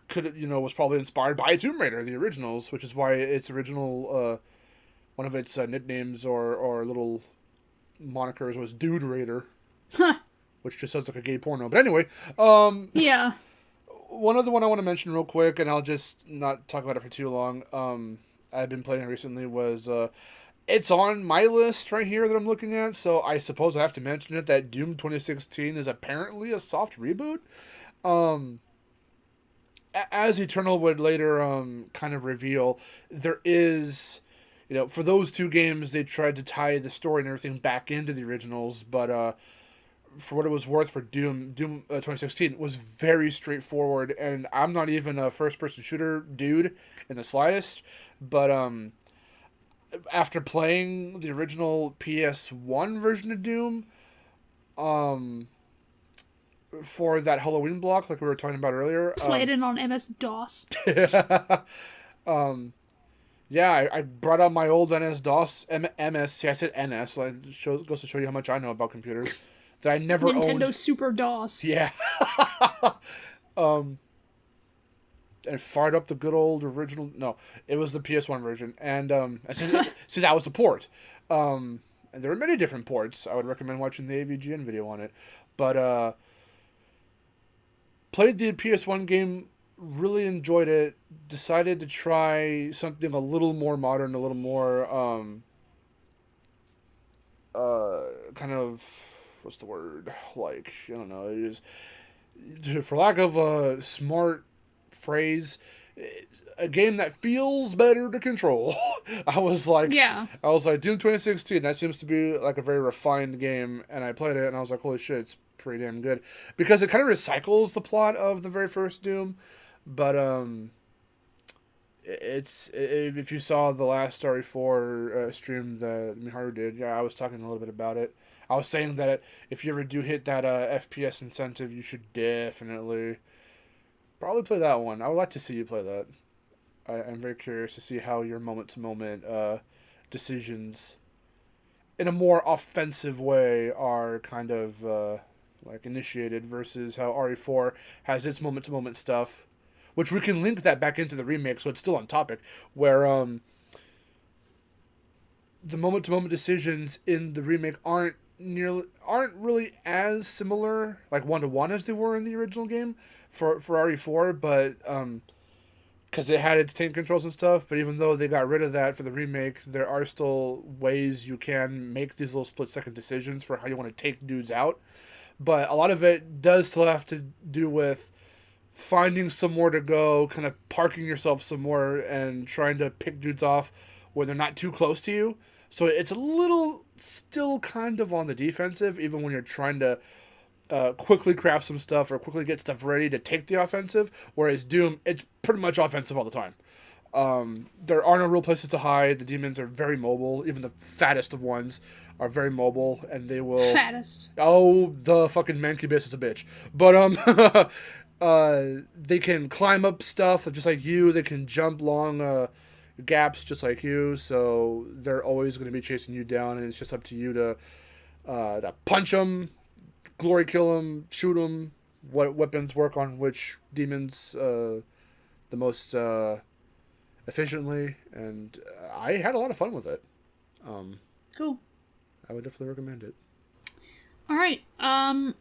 could was probably inspired by Tomb Raider, the originals, which is why its original one of its nicknames or little monikers was Dude Raider, Huh. which just sounds like a gay porno. But anyway, Yeah. one other one I want to mention real quick, and I'll just not talk about it for too long. I've been playing recently was it's on my list right here that I'm looking at, so I suppose I have to mention it. That Doom 2016 is apparently a soft reboot. Um, as Eternal would later kind of reveal, there is, for those two games, they tried to tie the story and everything back into the originals, but for what it was worth for Doom 2016 was very straightforward, and I'm not even a first-person shooter dude in the slightest, but after playing the original PS1 version of Doom, for that Halloween block, like we were talking about earlier. Played it on MS-DOS. Yeah, I brought up my old MS-DOS, MS, see, I said NS, so it goes to show you how much I know about computers. That I never Nintendo owned. Super DOS. Yeah. And fired up the good old original. No, it was the PS1 version, and so that was the port. And there were many different ports. I would recommend watching the AVGN video on it, but played the PS1 game, really enjoyed it. Decided to try something a little more modern, a little more kind of, what's the word? Like, I don't know. It is, for lack of a smart phrase, a game that feels better to control. Yeah. I was like, Doom 2016, that seems to be like a very refined game, and I played it, and I was like, holy shit, it's pretty damn good. Because it kind of recycles the plot of the very first Doom, but if you saw the last RE4 stream that Miharu did, yeah, I was talking a little bit about it. I was saying that if you ever do hit that FPS incentive, you should definitely probably play that one. I would like to see you play that. I'm very curious to see how your moment-to-moment decisions in a more offensive way are kind of like initiated versus how RE4 has its moment-to-moment stuff, which we can link that back into the remake, so it's still on topic, where the moment-to-moment decisions in the remake aren't really as similar, like one-to-one, as they were in the original game for RE4, but because it had its tank controls and stuff, but even though they got rid of that for the remake, there are still ways you can make these little split-second decisions for how you want to take dudes out. But a lot of it does still have to do with finding somewhere to go, kind of parking yourself somewhere, and trying to pick dudes off where they're not too close to you. So it's a little still kind of on the defensive, even when you're trying to quickly craft some stuff or quickly get stuff ready to take the offensive. Whereas Doom, it's pretty much offensive all the time. There are no real places to hide. The demons are very mobile. Even the fattest of ones are very mobile, and they will... Fattest. Oh, the fucking Mancubus is a bitch. But, they can climb up stuff just like you. They can jump long gaps just like you. So they're always going to be chasing you down, and it's just up to you to punch them, glory kill them, shoot them, what weapons work on which demons the most efficiently, and I had a lot of fun with it. Cool. I would definitely recommend it. All right.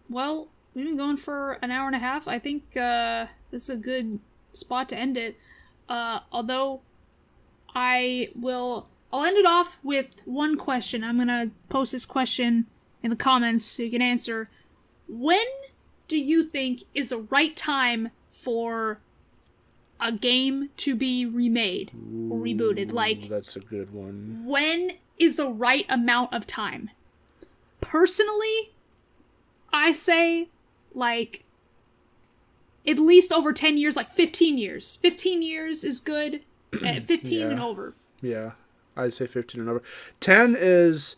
Well, we've been going for an hour and a half. I think this is a good spot to end it. Although I'll end it off with one question. I'm gonna post this question in the comments so you can answer. When do you think is the right time for a game to be remade or rebooted? Like, that's a good one. When is the right amount of time? Personally, I say, like, at least over 10 years, like 15 years. 15 years is good. 15 and over. Yeah, I'd say 15 and over. 10 is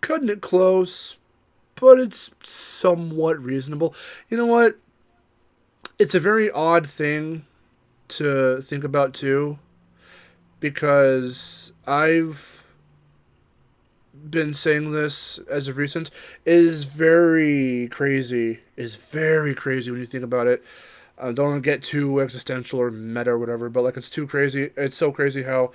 cutting it close, but it's somewhat reasonable. You know what? It's a very odd thing to think about, too, because I've been saying this as of recent. It is very crazy. It's very crazy when you think about it. Don't want to get too existential or meta or whatever, but like it's too crazy. It's so crazy how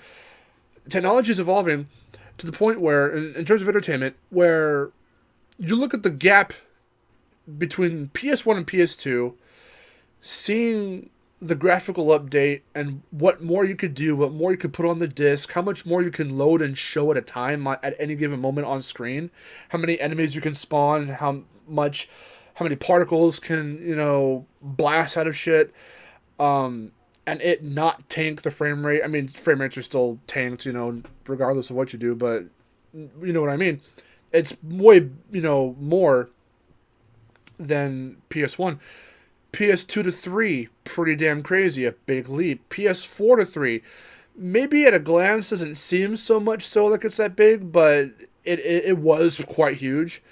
technology is evolving to the point where, in terms of entertainment, where you look at the gap between PS1 and PS2, seeing the graphical update and what more you could do, what more you could put on the disc, how much more you can load and show at a time at any given moment on screen, how many enemies you can spawn, how many particles can, blast out of shit, and it not tank the frame rate. I mean, frame rates are still tanked, regardless of what you do, but you know what I mean. It's way, more than PS1. PS2 to 3, pretty damn crazy, a big leap. PS4 to 3, maybe at a glance doesn't seem so much so like it's that big, but it was quite huge.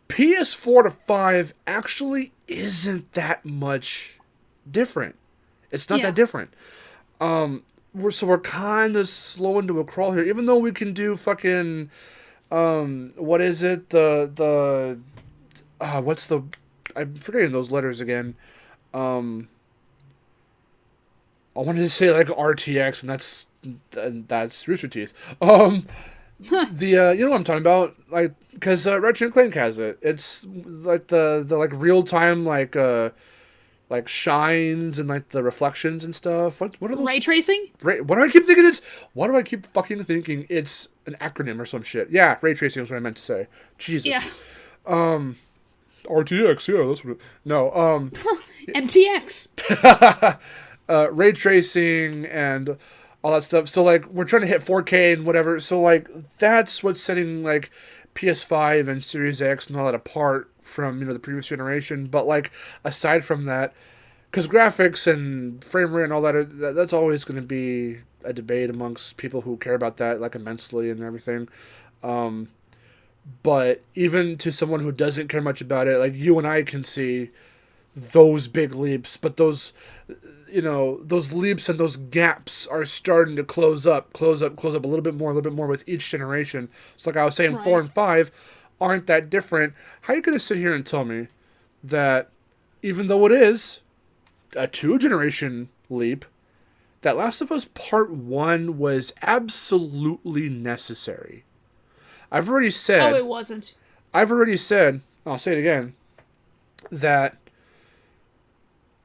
PS4 to 5 actually isn't that much different. It's not that different. We're kind of slowing to a crawl here, even though we can do fucking, what is it? I'm forgetting those letters again. I wanted to say like RTX, and that's Rooster Teeth. You know what I'm talking about? Like, because Ratchet Clank has it. It's like the like real time like shines and like the reflections and stuff. What are those? Ray tracing? Why do I keep thinking it's? Why do I keep fucking thinking it's an acronym or some shit? Yeah, ray tracing is what I meant to say. Jesus. Yeah. RTX, yeah, that's what it... No, MTX. Ray tracing and all that stuff. So, like, we're trying to hit 4K and whatever. So, like, that's what's setting, like, PS5 and Series X and all that apart from, the previous generation. But, like, aside from that, because graphics and frame rate and all that, that's always going to be a debate amongst people who care about that, like, immensely and everything. But even to someone who doesn't care much about it, like you and I can see those big leaps, but those leaps and those gaps are starting to close up a little bit more with each generation. So like I was saying, right. 4 and 5 aren't that different. How are you going to sit here and tell me that even though it is a 2-generation leap, that Last of Us Part 1 was absolutely necessary? I've already said... Oh, it wasn't. I've already said, I'll say it again, that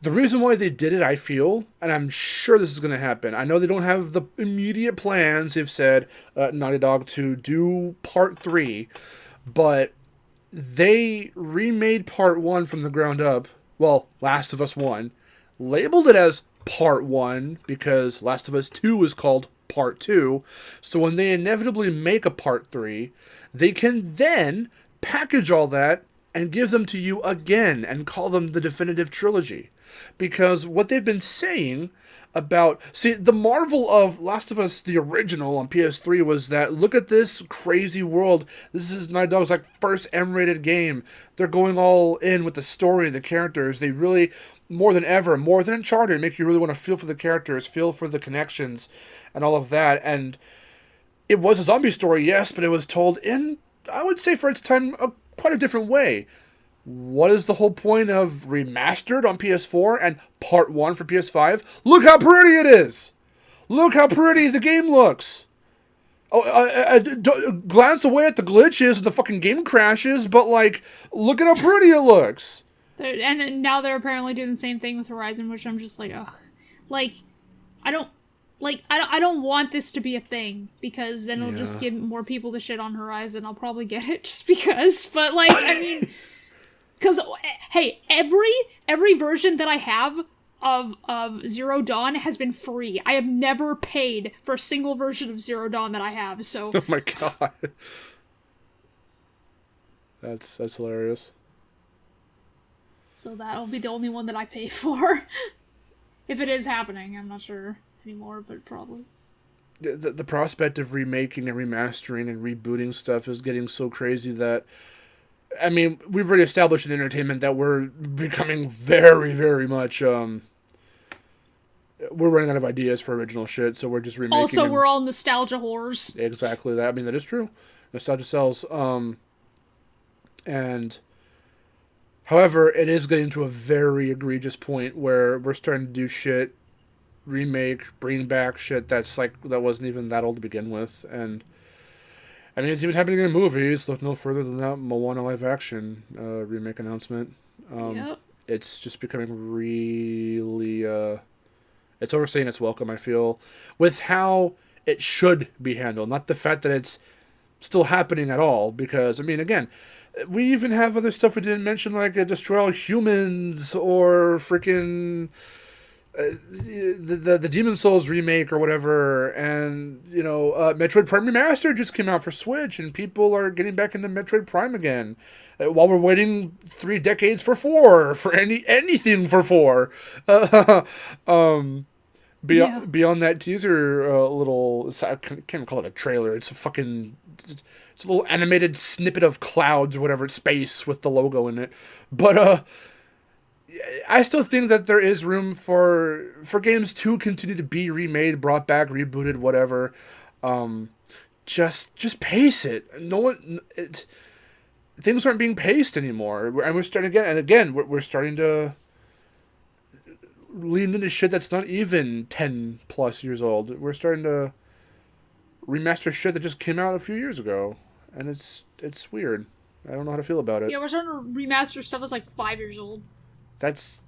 the reason why they did it, I feel, and I'm sure this is going to happen, I know they don't have the immediate plans, they've said, Naughty Dog, to do Part 3, but they remade Part 1 from the ground up, well, Last of Us 1, labeled it as Part 1, because Last of Us 2 is called Part 2, so when they inevitably make a Part 3, they can then package all that and give them to you again and call them the definitive trilogy. Because what they've been saying about... See, the marvel of Last of Us, the original on PS3, was that, look at this crazy world. This is Naughty Dog's first M-rated game. They're going all in with the story, the characters. They really... more than ever, more than Uncharted, make you really want to feel for the characters, feel for the connections, and all of that. And it was a zombie story, yes, but it was told in, I would say for its time, quite a different way. What is the whole point of Remastered on PS4 and Part 1 for PS5? Look how pretty it is! Look how pretty the game looks! Glance away at the glitches and the fucking game crashes, but look at how pretty it looks! And then now they're apparently doing the same thing with Horizon, which I'm just like, ugh. I don't I don't want this to be a thing, because then it'll just Yeah. get more people to shit on Horizon. I'll probably get it just because. But like, I mean, because hey, every version that I have of Zero Dawn has been free. I have never paid for a single version of Zero Dawn that I have. So Oh my god. That's hilarious. so that'll be the only one that I pay for. If it is happening, I'm not sure anymore, but probably. The prospect of remaking and remastering and rebooting stuff is getting so crazy that, I mean, we've already established in entertainment that we're becoming very, very much, we're running out of ideas for original shit, so we're just remaking. Also, we're all nostalgia whores. Exactly that. I mean, that is true. Nostalgia sells. And, however, it is getting to a very egregious point where we're starting to do shit, remake, bring back shit that's like, that wasn't even that old to begin with. And, I mean, it's even happening in movies. Look no further than that Moana live action remake announcement. Yep. It's just becoming really, it's overstaying its welcome, I feel, with how it should be handled. Not the fact that it's still happening at all, because, I mean, again, we even have other stuff we didn't mention, like Destroy All Humans, or freaking the Demon Souls remake or whatever, and, you know, Metroid Prime Remastered just came out for Switch, and people are getting back into Metroid Prime again, while we're waiting 3 decades for 4, for anything for 4. Beyond that teaser, little, I can't call it a trailer, it's a fucking, it's a little animated snippet of clouds or whatever, space with the logo in it, but, I still think that there is room for games to continue to be remade, brought back, rebooted, whatever. Just pace it. No one, things aren't being paced anymore, and we're starting again. We're starting to lean into shit that's not even 10 plus years old. We're starting to remaster shit that just came out a few years ago, and it's weird. I don't know how to feel about it. Yeah, we're starting to remaster stuff that's like 5 years old. That's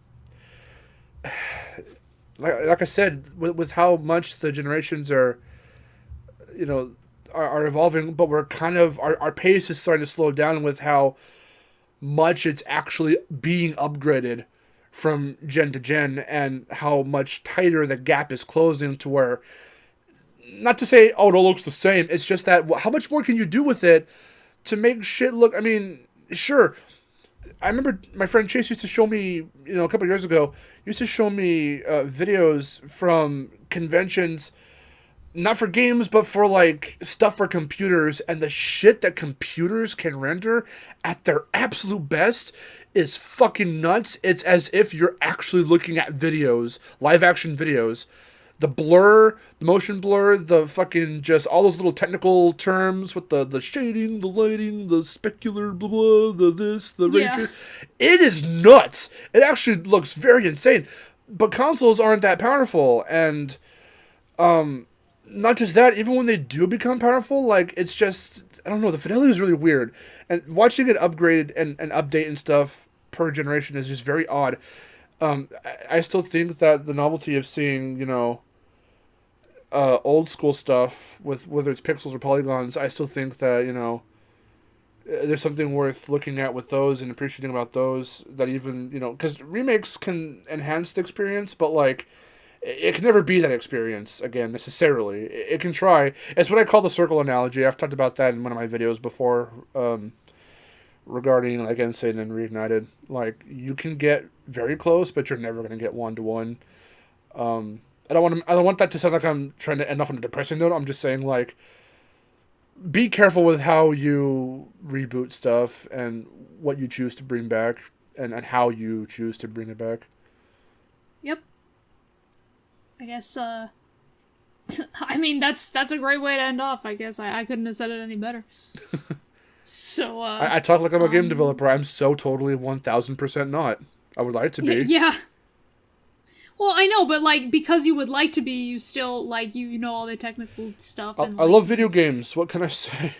like I said, with how much the generations are, you know, are evolving, but we're kind of, our pace is starting to slow down with how much it's actually being upgraded from gen to gen, and how much tighter the gap is closing, to where, not to say, oh, it all looks the same, it's just that how much more can you do with it to make shit look, I mean, sure, I remember my friend Chase used to show me, you know, a couple of years ago, used to show me videos from conventions, not for games, but for, like, stuff for computers, and the shit that computers can render at their absolute best is fucking nuts. It's as if you're actually looking at videos, live action videos. The blur, the motion blur, the fucking just all those little technical terms with the shading, the lighting, the specular, blah, blah, the this, the ray tracing. It is nuts. It actually looks very insane. But consoles aren't that powerful. And not just that, even when they do become powerful, like, it's just, I don't know, the fidelity is really weird. And watching it upgrade and update and stuff per generation is just very odd. I still think that the novelty of seeing, you know, old school stuff, with whether it's pixels or polygons, I still think that, you know, there's something worth looking at with those and appreciating about those, that even, you know, because remakes can enhance the experience, but, like, it can never be that experience again, necessarily. It can try. It's what I call the circle analogy. I've talked about that in one of my videos before, regarding, like, Insane and Reignited. Like, you can get very close, but you're never going to get one-to-one. I don't want that to sound like I'm trying to end off on a depressing note. I'm just saying, like, be careful with how you reboot stuff and what you choose to bring back, and how you choose to bring it back. Yep. I guess, I mean, that's a great way to end off, I guess. I couldn't have said it any better. So, I talk like I'm a game developer. I'm so totally 1000% not. I would like to be. Yeah. Well, I know, but, like, because you would like to be, you still, like, you know all the technical stuff. And I love video games. What can I say?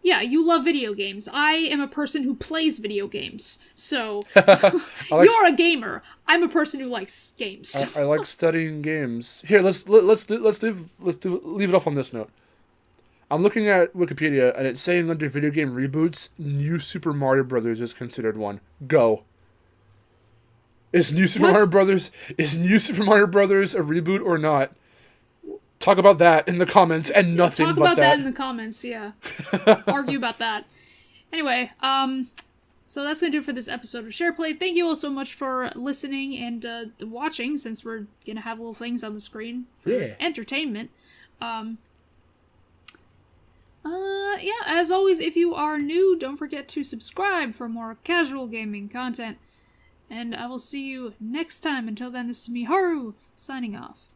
Yeah, you love video games. I am a person who plays video games. So, you're a gamer. I'm a person who likes games. I like studying games. Here, let's leave it off on this note. I'm looking at Wikipedia, and it's saying under video game reboots, New Super Mario Brothers is considered one. Go. Is New Super Mario Brothers a reboot or not? Talk about that in the comments and nothing but that. Talk about that in the comments, yeah. Argue about that. Anyway, so that's going to do it for this episode of SharePlay. Thank you all so much for listening and watching, since we're going to have little things on the screen for entertainment. As always, if you are new, don't forget to subscribe for more casual gaming content. And I will see you next time. Until then, this is Miharu, signing off.